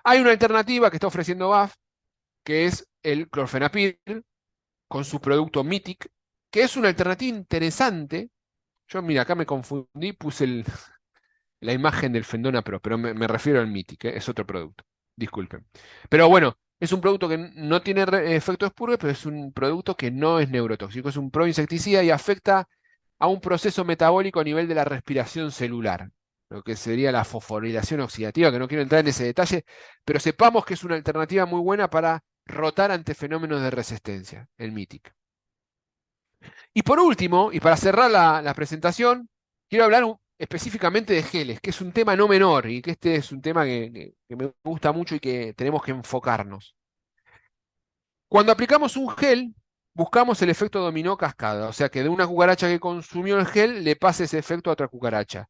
Hay una alternativa que está ofreciendo BAF, que es el clorfenapil, con su producto Mythic, que es una alternativa interesante. Yo, mira, acá me confundí, puse la imagen del Fendona Pro, pero me refiero al Mythic, es otro producto. Disculpen. Pero bueno, es un producto que no tiene efecto espurgue, pero es un producto que no es neurotóxico, es un proinsecticida y afecta a un proceso metabólico a nivel de la respiración celular, lo que sería la fosforilación oxidativa, que no quiero entrar en ese detalle, pero sepamos que es una alternativa muy buena para rotar ante fenómenos de resistencia, el Mythic. Y por último, y para cerrar la presentación, quiero hablar específicamente de geles, que es un tema no menor y que este es un tema que me gusta mucho y que tenemos que enfocarnos. Cuando aplicamos un gel, buscamos el efecto dominó cascada, o sea que de una cucaracha que consumió el gel le pase ese efecto a otra cucaracha.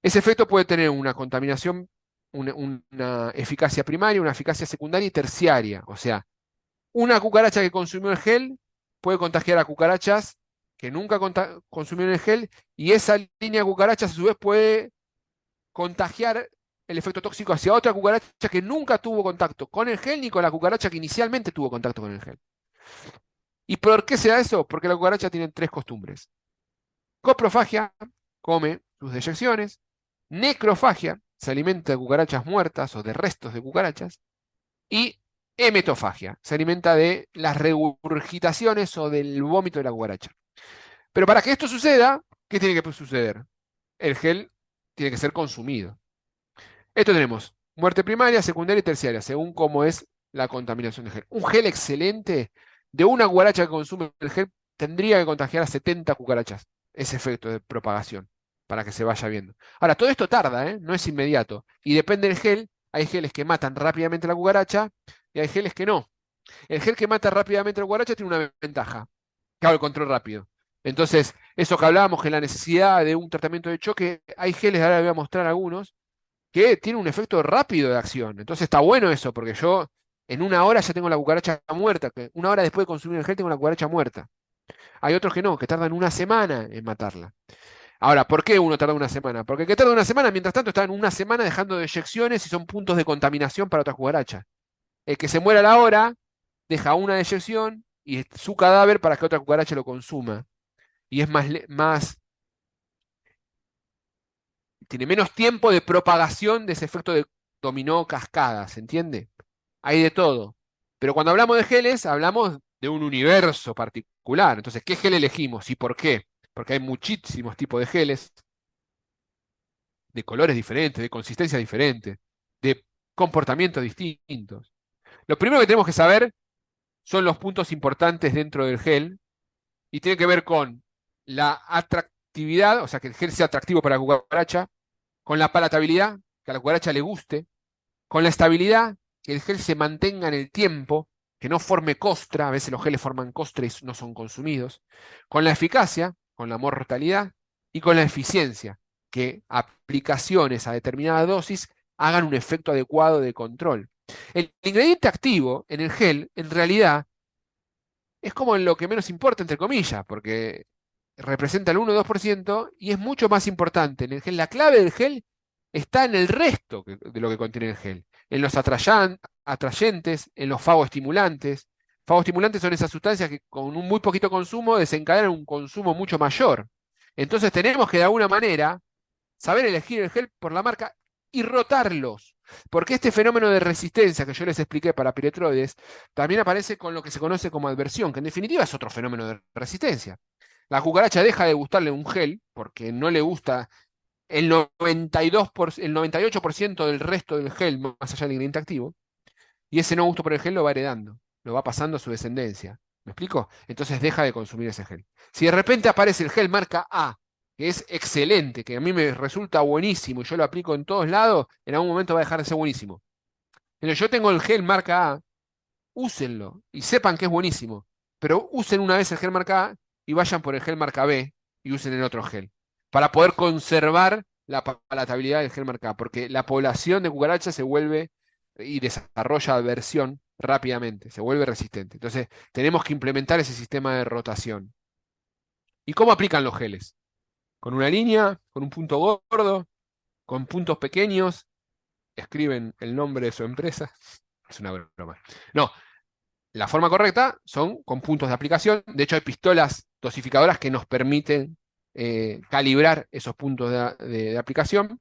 Ese efecto puede tener una contaminación, una eficacia primaria, una eficacia secundaria y terciaria. O sea, una cucaracha que consumió el gel puede contagiar a cucarachas que nunca consumieron el gel, y esa línea de cucarachas a su vez puede contagiar el efecto tóxico hacia otra cucaracha que nunca tuvo contacto con el gel ni con la cucaracha que inicialmente tuvo contacto con el gel. ¿Y por qué se da eso? Porque la cucaracha tiene tres costumbres. Coprofagia, come sus deyecciones. Necrofagia, se alimenta de cucarachas muertas o de restos de cucarachas. Y hematofagia, se alimenta de las regurgitaciones o del vómito de la cucaracha. Pero para que esto suceda, ¿qué tiene que suceder? El gel tiene que ser consumido. Esto tenemos muerte primaria, secundaria y terciaria, según cómo es la contaminación de gel. Un gel excelente de una cucaracha que consume el gel tendría que contagiar a 70 cucarachas. Ese efecto de propagación, para que se vaya viendo. Ahora, todo esto tarda, ¿eh? No es inmediato. Y depende del gel. Hay geles que matan rápidamente a la cucaracha y hay geles que no. El gel que mata rápidamente a la cucaracha tiene una ventaja, que hago el control rápido. Entonces, eso que hablábamos, que la necesidad de un tratamiento de choque, hay geles, ahora les voy a mostrar algunos, que tienen un efecto rápido de acción. Entonces está bueno eso, porque yo en una hora ya tengo la cucaracha muerta, que una hora después de consumir el gel tengo la cucaracha muerta. Hay otros que no, que tardan una semana en matarla. Ahora, ¿por qué uno tarda una semana? Porque el que tarda una semana, mientras tanto, están una semana dejando deyecciones y son puntos de contaminación para otras cucarachas. El que se muera a la hora, deja una deyección y su cadáver para que otra cucaracha lo consuma. Y es tiene menos tiempo de propagación de ese efecto de dominó cascada, ¿se entiende? Hay de todo. Pero cuando hablamos de geles, hablamos de un universo particular. Entonces, ¿qué gel elegimos y por qué? Porque hay muchísimos tipos de geles, de colores diferentes, de consistencia diferente, de comportamientos distintos. Lo primero que tenemos que saber son los puntos importantes dentro del gel y tiene que ver con la atractividad, o sea, que el gel sea atractivo para la cucaracha, con la palatabilidad, que a la cucaracha le guste, con la estabilidad, que el gel se mantenga en el tiempo, que no forme costra, a veces los geles forman costra y no son consumidos, con la eficacia, con la mortalidad y con la eficiencia, que aplicaciones a determinada dosis hagan un efecto adecuado de control. El ingrediente activo en el gel, en realidad, es como lo que menos importa, entre comillas, porque representa el 1 o 2% y es mucho más importante. En el gel, la clave del gel está en el resto de lo que contiene el gel, en los atrayentes, en los fagoestimulantes. Fagoestimulantes son esas sustancias que con un muy poquito consumo desencadenan un consumo mucho mayor. Entonces tenemos que de alguna manera saber elegir el gel por la marca y rotarlos. Porque este fenómeno de resistencia que yo les expliqué para piretroides también aparece con lo que se conoce como adversión, que en definitiva es otro fenómeno de resistencia. La cucaracha deja de gustarle un gel porque no le gusta el 98% del resto del gel, más allá del ingrediente activo, y ese no gusto por el gel lo va heredando, lo va pasando a su descendencia. ¿Me explico? Entonces deja de consumir ese gel. Si de repente aparece el gel marca A, que es excelente, que a mí me resulta buenísimo y yo lo aplico en todos lados, en algún momento va a dejar de ser buenísimo. Pero yo tengo el gel marca A, úsenlo y sepan que es buenísimo. Pero usen una vez el gel marca A y vayan por el gel marca B y usen el otro gel. Para poder conservar la palatabilidad del gel marca A, porque la población de cucarachas se vuelve y desarrolla aversión rápidamente, se vuelve resistente. Entonces, tenemos que implementar ese sistema de rotación. ¿Y cómo aplican los geles? Con una línea, con un punto gordo, con puntos pequeños, escriben el nombre de su empresa. Es una broma. No, la forma correcta son con puntos de aplicación. De hecho, hay pistolas dosificadoras que nos permiten calibrar esos puntos de aplicación.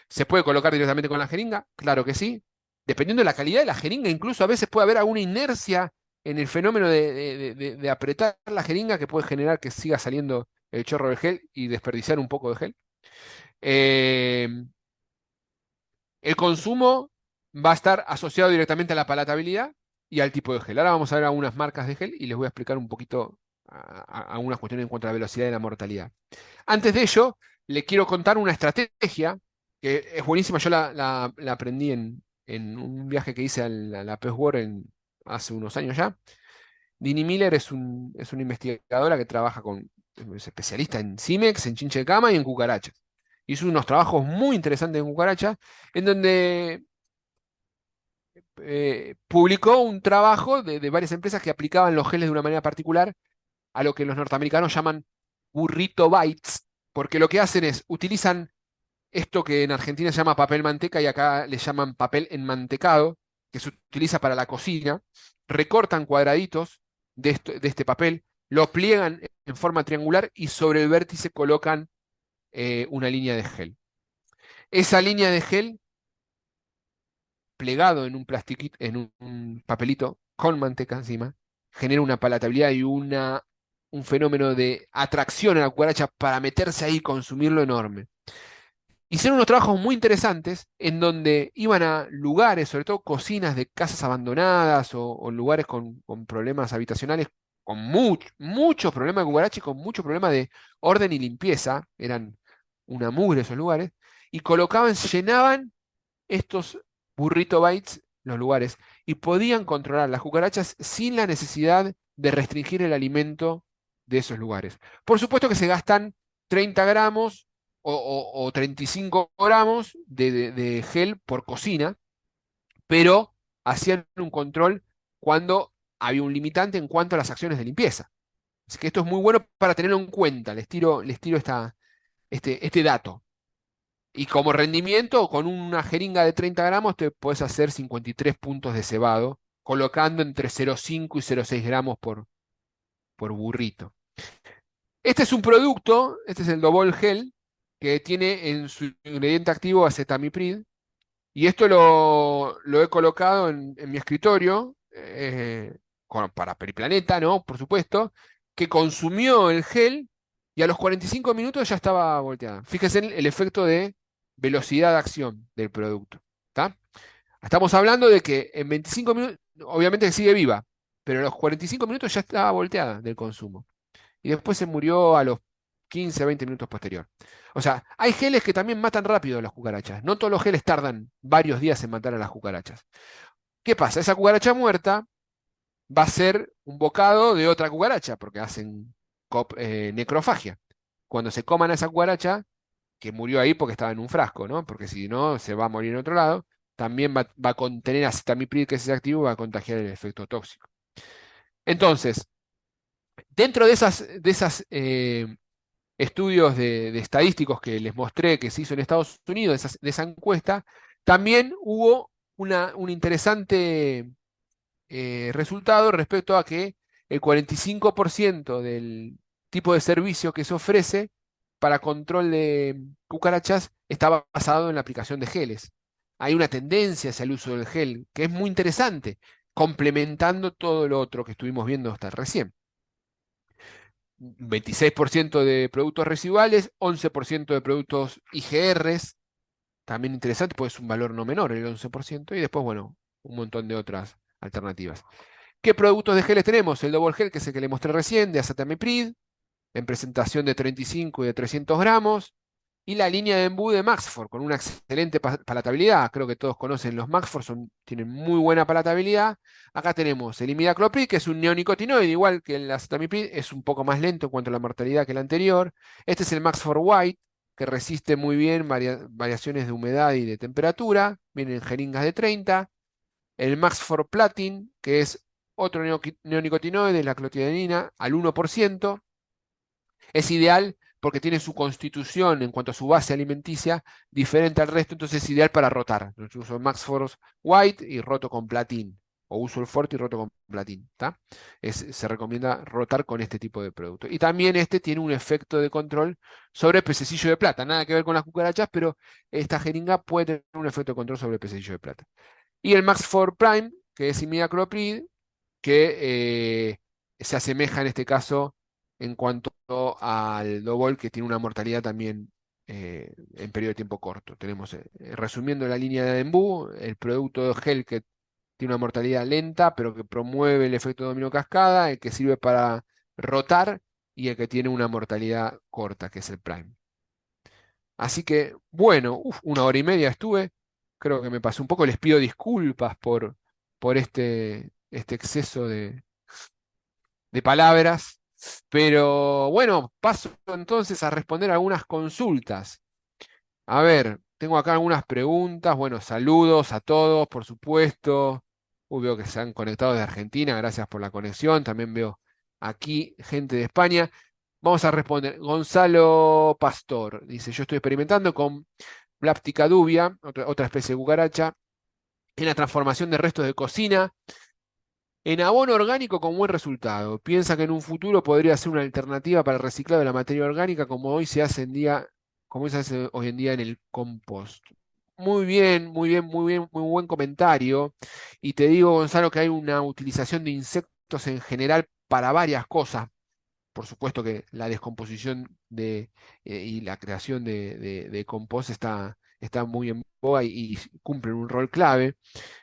¿Se puede colocar directamente con la jeringa? Claro que sí. Dependiendo de la calidad de la jeringa, incluso a veces puede haber alguna inercia en el fenómeno de apretar la jeringa que puede generar que siga saliendo el chorro de gel y desperdiciar un poco de gel. Eh, el consumo va a estar asociado directamente a la palatabilidad y al tipo de gel. Ahora vamos a ver algunas marcas de gel y les voy a explicar un poquito algunas cuestiones en cuanto a la velocidad y la mortalidad. Antes de ello, le quiero contar una estrategia que es buenísima. Yo la aprendí en un viaje que hice a la Peace War hace unos años ya. Dini Miller es una investigadora que trabaja es especialista en Cimex, en chinche de cama y en cucarachas. Hizo unos trabajos muy interesantes en cucarachas, en donde publicó un trabajo de varias empresas que aplicaban los geles de una manera particular a lo que los norteamericanos llaman burrito bites, porque lo que hacen es, utilizan esto que en Argentina se llama papel manteca y acá le llaman papel enmantecado, que se utiliza para la cocina, recortan cuadraditos de este papel, lo pliegan en forma triangular y sobre el vértice colocan una línea de gel. Esa línea de gel plegado en un plastiquito, en un papelito con manteca encima, genera una palatabilidad y un fenómeno de atracción a la cucaracha para meterse ahí y consumirlo enorme. Hicieron unos trabajos muy interesantes en donde iban a lugares, sobre todo cocinas de casas abandonadas o lugares con problemas habitacionales, con muchos problemas de cucaracha y con muchos problemas de orden y limpieza, eran una mugre esos lugares, y colocaban, llenaban estos burrito bites los lugares y podían controlar las cucarachas sin la necesidad de restringir el alimento de esos lugares. Por supuesto que se gastan 30 gramos o 35 gramos de gel por cocina, pero hacían un control cuando había un limitante en cuanto a las acciones de limpieza. Así que esto es muy bueno para tenerlo en cuenta. Les tiro este dato. Y como rendimiento, con una jeringa de 30 gramos te puedes hacer 53 puntos de cebado, colocando entre 0,5 y 0,6 gramos por burrito. Este es un producto, este es el Dobol Gel, que tiene en su ingrediente activo acetamiprid, y esto lo he colocado en mi escritorio, para Periplaneta, ¿no? Por supuesto, que consumió el gel y a los 45 minutos ya estaba volteada. Fíjense en el efecto de velocidad de acción del producto. ¿Está? Estamos hablando de que en 25 minutos, obviamente que sigue viva, pero a los 45 minutos ya estaba volteada del consumo. Y después se murió a los 15, 20 minutos posterior. O sea, hay geles que también matan rápido a las cucarachas. No todos los geles tardan varios días en matar a las cucarachas. ¿Qué pasa? Esa cucaracha muerta va a ser un bocado de otra cucaracha, porque hacen necrofagia. Cuando se coman a esa cucaracha, que murió ahí porque estaba en un frasco, ¿no? Porque si no, se va a morir en otro lado, también va a contener acetamiprid, que es ese activo, va a contagiar el efecto tóxico. Entonces, dentro de esas estudios de estadísticos que les mostré que se hizo en Estados Unidos, de esa encuesta, también hubo un interesante resultado respecto a que el 45% del tipo de servicio que se ofrece para control de cucarachas está basado en la aplicación de geles. Hay una tendencia hacia el uso del gel, que es muy interesante, complementando todo lo otro que estuvimos viendo hasta recién. 26% de productos residuales, 11% de productos IGRs, también interesante, pues es un valor no menor el 11%, y después, bueno, un montón de otras alternativas. ¿Qué productos de geles tenemos? El Double Gel, que es el que le mostré recién, de acetamiprid, en presentación de 35 y de 300 gramos, y la línea de Embú de Maxfor, con una excelente palatabilidad. Creo que todos conocen los Maxfor, tienen muy buena palatabilidad. Acá tenemos el imidacloprid, que es un neonicotinoide, igual que el acetamiprid, es un poco más lento en cuanto a la mortalidad que el anterior. Este es el Maxfor White, que resiste muy bien variaciones de humedad y de temperatura, viene en jeringas de 30. El Maxfor Platin, que es otro neonicotinoide, la clotianina, al 1%. Es ideal porque tiene su constitución en cuanto a su base alimenticia diferente al resto, entonces es ideal para rotar. Yo uso Max Force White y roto con Platin, o uso el Forte y roto con Platin. Se recomienda rotar con este tipo de producto. Y también este tiene un efecto de control sobre el pececillo de plata. Nada que ver con las cucarachas, pero esta jeringa puede tener un efecto de control sobre el pececillo de plata. Y el Max 4 Prime, que es imidacloprid, que se asemeja en este caso en cuanto al Dobol, que tiene una mortalidad también en periodo de tiempo corto. Tenemos, resumiendo la línea de Embú, el producto de gel que tiene una mortalidad lenta, pero que promueve el efecto dominó cascada, el que sirve para rotar y el que tiene una mortalidad corta, que es el Prime. Así que, bueno, una hora y media estuve. Creo que me pasé un poco. Les pido disculpas por este exceso de palabras. Pero bueno, paso entonces a responder algunas consultas. A ver, tengo acá algunas preguntas. Bueno, saludos a todos, por supuesto. Veo que se han conectado de Argentina. Gracias por la conexión. También veo aquí gente de España. Vamos a responder. Gonzalo Pastor dice: Yo estoy experimentando con Blaptica dubia, otra especie de cucaracha, en la transformación de restos de cocina en abono orgánico con buen resultado. Piensa que en un futuro podría ser una alternativa para el reciclado de la materia orgánica como hoy se hace en día. ¿Cómo se hace hoy en día en el compost? Muy bien, muy bien, muy bien, muy buen comentario. Y te digo, Gonzalo, que hay una utilización de insectos en general para varias cosas. Por supuesto que la descomposición y la creación de compost está muy en boga y cumplen un rol clave.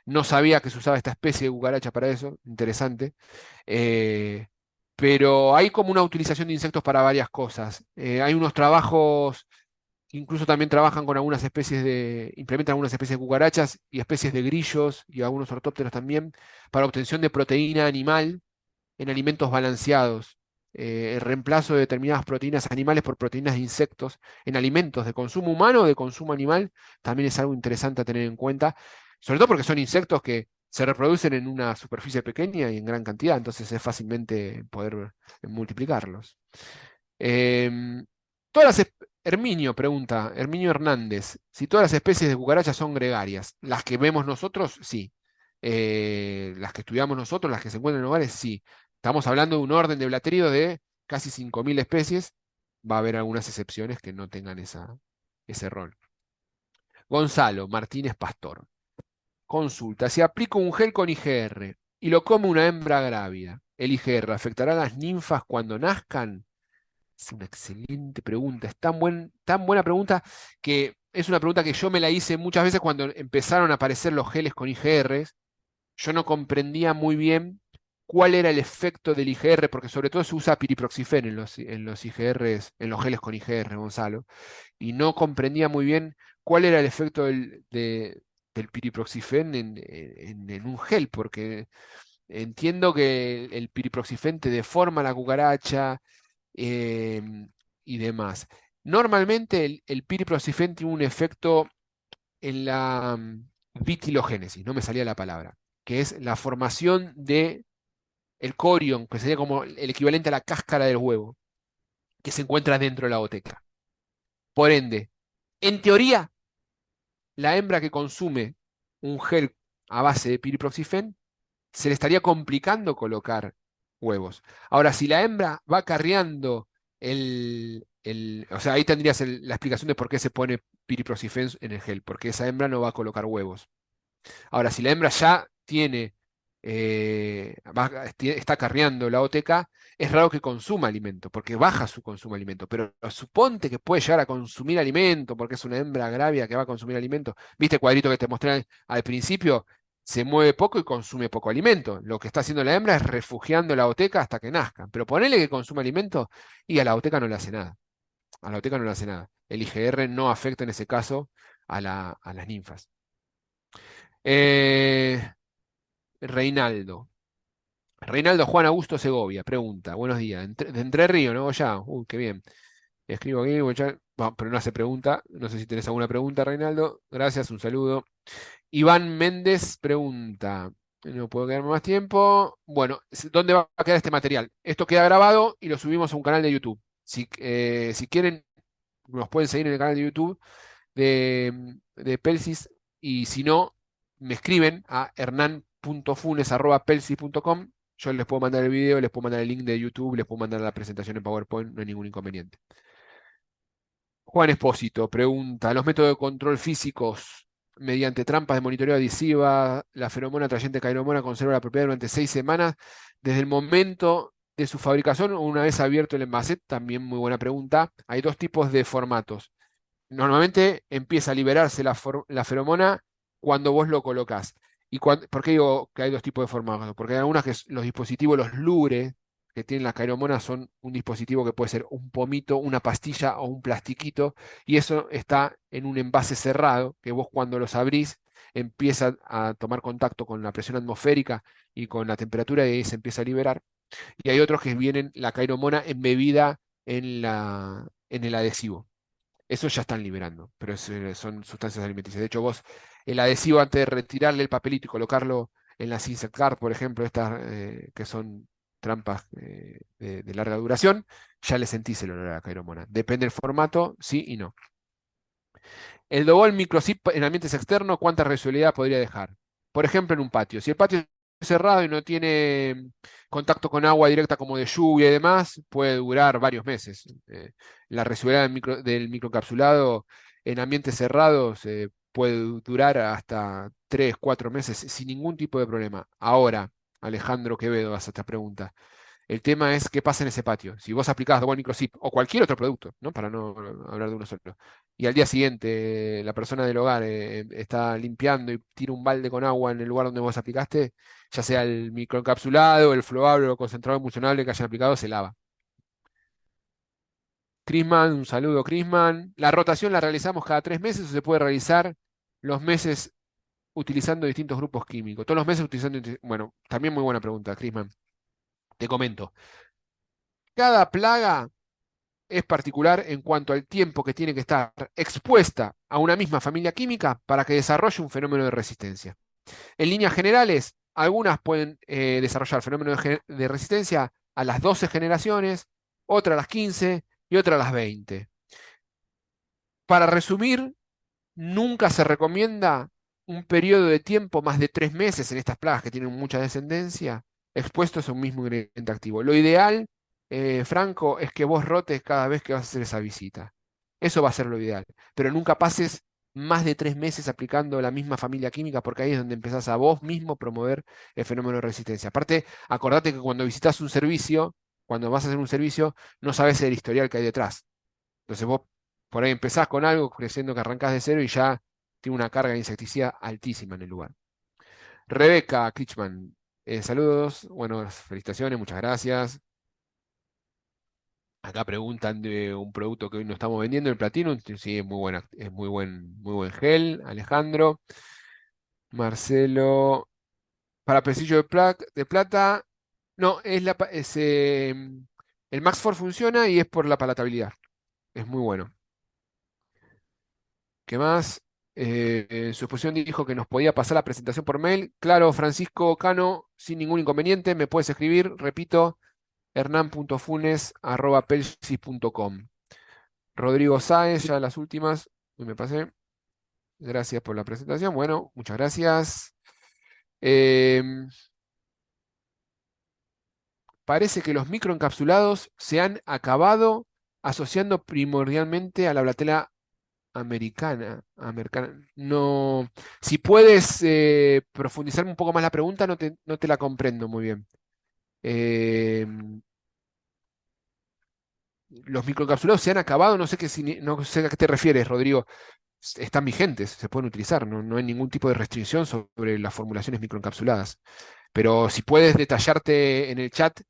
No sabía que se usaba esta especie de cucaracha para eso, interesante. Eh, pero hay como una utilización de insectos para varias cosas. Hay unos trabajos que incluso también trabajan con algunas implementan algunas especies de cucarachas y especies de grillos y algunos ortópteros también para obtención de proteína animal en alimentos balanceados. El reemplazo de determinadas proteínas animales por proteínas de insectos en alimentos de consumo humano o de consumo animal también es algo interesante a tener en cuenta, sobre todo porque son insectos que se reproducen en una superficie pequeña y en gran cantidad, entonces es fácilmente poder multiplicarlos. Em, todas las Herminio pregunta, Herminio Hernández, si todas las especies de cucarachas son gregarias, las que vemos nosotros, sí. Las que estudiamos nosotros, las que se encuentran en hogares, sí. Estamos hablando de un orden de blaterido de casi 5.000 especies. Va a haber algunas excepciones que no tengan ese rol. Gonzalo Martínez Pastor. Consulta. Si aplico un gel con IgR y lo come una hembra grávida, ¿el IgR afectará a las ninfas cuando nazcan? Es una excelente pregunta. Es tan buena pregunta que es una pregunta que yo me la hice muchas veces cuando empezaron a aparecer los geles con IgRs. Yo no comprendía muy bien cuál era el efecto del IgR, porque sobre todo se usa piriproxifen en los IgRs, en los geles con IgR, Gonzalo, y no comprendía muy bien cuál era el efecto del piriproxifen en un gel, porque entiendo que el piriproxifen te deforma la cucaracha y demás. Normalmente el piriproxifen tiene un efecto en la vitilogénesis, no me salía la palabra, que es la formación de el corion, que sería como el equivalente a la cáscara del huevo, que se encuentra dentro de la oteca. Por ende, en teoría, la hembra que consume un gel a base de piriproxifen se le estaría complicando colocar huevos. Ahora, si la hembra va acarreando o sea, ahí tendrías la explicación de por qué se pone piriproxifen en el gel, porque esa hembra no va a colocar huevos. Ahora, si la hembra ya está carriando la OTK, es raro que consuma alimento, porque baja su consumo de alimento. Pero suponte que puede llegar a consumir alimento, porque es una hembra agravia que va a consumir alimento. ¿Viste el cuadrito que te mostré al principio? Se mueve poco y consume poco alimento. Lo que está haciendo la hembra es refugiando la OTK hasta que nazca. Pero ponele que consuma alimento y a la OTK no le hace nada. A la OTK no le hace nada. El IgR no afecta en ese caso a las ninfas. Eh, Reinaldo. Reinaldo Juan Augusto Segovia pregunta, buenos días, de Entre Ríos, ¿no? Ya, uy, qué bien. Escribo aquí, pero no hace pregunta, no sé si tenés alguna pregunta, Reinaldo. Gracias, un saludo. Iván Méndez pregunta, no puedo quedarme más tiempo. Bueno, ¿dónde va a quedar este material? Esto queda grabado y lo subimos a un canal de YouTube. Si quieren, nos pueden seguir en el canal de YouTube de Pelsis y si no, me escriben a hernan.funes@pelsis.com. Yo les puedo mandar el video, les puedo mandar el link de YouTube, les puedo mandar la presentación en PowerPoint, no hay ningún inconveniente. Juan Espósito pregunta, ¿los métodos de control físicos mediante trampas de monitoreo adhesiva, la feromona atrayente cairomona conserva la propiedad durante 6 semanas desde el momento de su fabricación o una vez abierto el envase? También muy buena pregunta. Hay dos tipos de formatos. Normalmente empieza a liberarse la feromona cuando vos lo colocás. ¿Por qué digo que hay dos tipos de formatos? Porque hay algunas los dispositivos, los Lure, que tienen la cairomona, son un dispositivo que puede ser un pomito, una pastilla o un plastiquito, y eso está en un envase cerrado, que vos cuando los abrís empieza a tomar contacto con la presión atmosférica y con la temperatura y ahí se empieza a liberar. Y hay otros que vienen la cairomona embebida en el adhesivo. Eso ya están liberando, pero son sustancias alimenticias. De hecho, vos el adhesivo antes de retirarle el papelito y colocarlo en las Insect Card, por ejemplo, estas que son trampas de larga duración, ya le sentís el olor a la cairomona. Depende del formato, sí y no. El Dovol Microchip en ambientes externos, ¿cuánta residualidad podría dejar? Por ejemplo, en un patio. Si el patio cerrado y no tiene contacto con agua directa como de lluvia y demás, puede durar varios meses. La residualidad del microencapsulado en ambientes cerrados puede durar hasta 3, 4 meses sin ningún tipo de problema. Ahora, Alejandro Quevedo hace esta pregunta. El tema es qué pasa en ese patio. Si vos aplicás Double Microsip o cualquier otro producto, ¿no? Para no hablar de uno solo, y al día siguiente la persona del hogar está limpiando y tira un balde con agua en el lugar donde vos aplicaste, ya sea el microencapsulado, el flowable o concentrado emulsionable que hayan aplicado, se lava. Crisman, un saludo, Crisman. ¿La rotación la realizamos cada 3 meses o se puede realizar los meses utilizando distintos grupos químicos? Todos los meses utilizando. Bueno, también muy buena pregunta, Crisman. Te comento. Cada plaga es particular en cuanto al tiempo que tiene que estar expuesta a una misma familia química para que desarrolle un fenómeno de resistencia. En líneas generales, algunas pueden desarrollar fenómenos de resistencia a las 12 generaciones, otra a las 15 y otra a las 20. Para resumir, nunca se recomienda un periodo de tiempo más de 3 meses en estas plagas que tienen mucha descendencia, expuestos a un mismo ingrediente activo. Lo ideal, Franco, es que vos rotes cada vez que vas a hacer esa visita. Eso va a ser lo ideal. Pero nunca pases más de 3 meses aplicando la misma familia química, porque ahí es donde empezás a vos mismo promover el fenómeno de resistencia. Aparte, acordate que cuando visitas un servicio, cuando vas a hacer un servicio, no sabes el historial que hay detrás. Entonces vos por ahí empezás con algo creciendo que arrancás de cero y ya tiene una carga de insecticida altísima en el lugar. Rebeca Kichman, saludos, bueno, felicitaciones, muchas gracias. Acá preguntan de un producto que hoy no estamos vendiendo, el Platinum. Sí, es muy buena, es muy buen gel. Alejandro, Marcelo, para pesillo de plata, no, el Max Force funciona y es por la palatabilidad. Es muy bueno. ¿Qué más? En su exposición dijo que nos podía pasar la presentación por mail. Claro, Francisco Cano, sin ningún inconveniente, me puedes escribir, repito, hernan.funes@pelsis.com. Rodrigo Sáez, ya las últimas, uy, me pasé. Gracias por la presentación. Bueno, muchas gracias. Em, Parece que los microencapsulados se han acabado asociando primordialmente a la blatela americana. No, si puedes profundizar un poco más la pregunta, no te la comprendo muy bien. Eh, los microencapsulados se han acabado, no sé no sé a qué te refieres, Rodrigo. Están vigentes, se pueden utilizar, no hay ningún tipo de restricción sobre las formulaciones microencapsuladas. Pero si puedes detallarte en el chat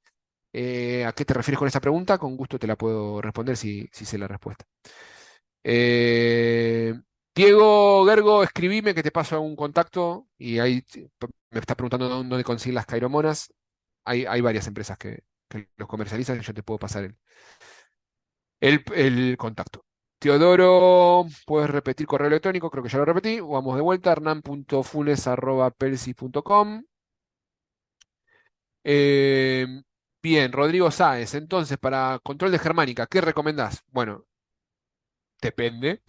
a qué te refieres con esa pregunta, con gusto te la puedo responder si sé la respuesta. Eh, Diego Gergo, escribime que te paso a un contacto y ahí me está preguntando dónde conseguir las cairomonas. Hay varias empresas que los comercializan y yo te puedo pasar el contacto. Teodoro, puedes repetir correo electrónico, creo que ya lo repetí. Vamos de vuelta, hernan.funes@pelsis.com. Eh, Bien, Rodrigo Sáez. Entonces, para control de germánica, ¿qué recomendás? Bueno, depende.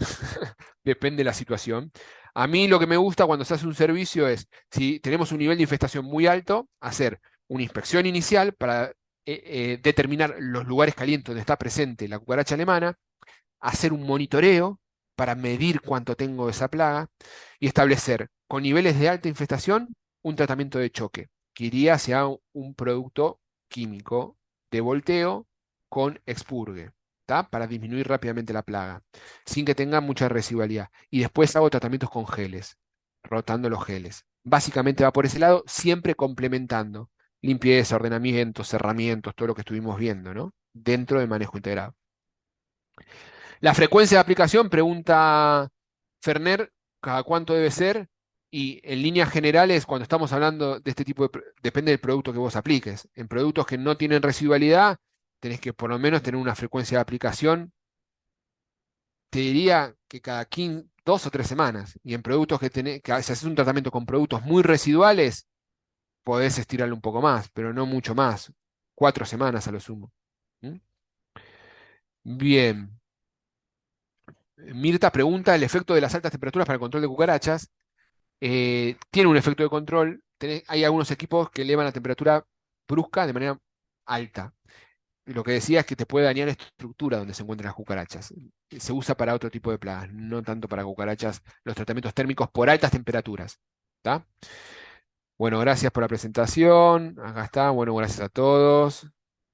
Depende de la situación. A mí lo que me gusta cuando se hace un servicio es, si tenemos un nivel de infestación muy alto, hacer una inspección inicial para determinar los lugares calientes donde está presente la cucaracha alemana, hacer un monitoreo para medir cuánto tengo de esa plaga y establecer con niveles de alta infestación un tratamiento de choque, que iría hacia un producto químico de volteo con expurgue, ¿tá? Para disminuir rápidamente la plaga, sin que tenga mucha residualidad. Y después hago tratamientos con geles, rotando los geles. Básicamente va por ese lado, siempre complementando limpieza, ordenamientos, cerramientos, todo lo que estuvimos viendo, ¿no? Dentro del manejo integrado. La frecuencia de aplicación, pregunta Ferner, ¿cada cuánto debe ser? Y en líneas generales, cuando estamos hablando de este tipo depende del producto que vos apliques. En productos que no tienen residualidad, tenés que por lo menos tener una frecuencia de aplicación, te diría que cada 2 o 3 semanas. Y en productos que si haces un tratamiento con productos muy residuales, podés estirarlo un poco más, pero no mucho más. 4 semanas a lo sumo. ¿Mm? Bien. Mirta pregunta el efecto de las altas temperaturas para el control de cucarachas. Tiene un efecto de control. hay algunos equipos que elevan la temperatura brusca de manera alta. Y lo que decía es que te puede dañar esta estructura donde se encuentran las cucarachas. Se usa para otro tipo de plagas, no tanto para cucarachas, los tratamientos térmicos por altas temperaturas. ¿Está? Bueno, gracias por la presentación. Acá está. Bueno, gracias a todos.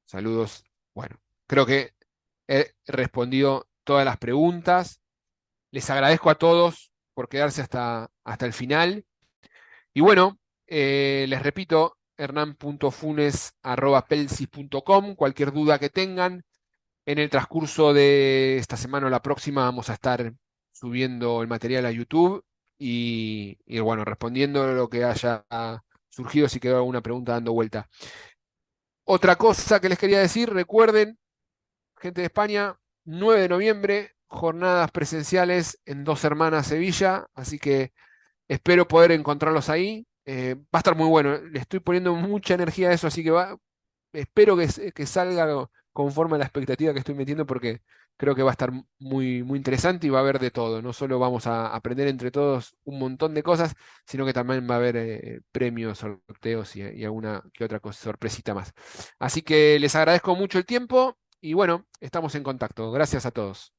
Saludos. Bueno, creo que he respondido todas las preguntas. Les agradezco a todos por quedarse hasta el final. Y bueno, les repito, hernan.funes@pelsis.com, cualquier duda que tengan. En el transcurso de esta semana o la próxima vamos a estar subiendo el material a YouTube y bueno, respondiendo lo que haya surgido si quedó alguna pregunta dando vuelta. Otra cosa que les quería decir, recuerden, gente de España, 9 de noviembre, jornadas presenciales en Dos Hermanas, Sevilla, así que espero poder encontrarlos ahí. Va a estar muy bueno, le estoy poniendo mucha energía a eso, así que espero que salga conforme a la expectativa que estoy metiendo porque creo que va a estar muy, muy interesante y va a haber de todo. No solo vamos a aprender entre todos un montón de cosas, sino que también va a haber premios, sorteos y alguna que otra cosa, sorpresita más. Así que les agradezco mucho el tiempo y bueno, estamos en contacto. Gracias a todos.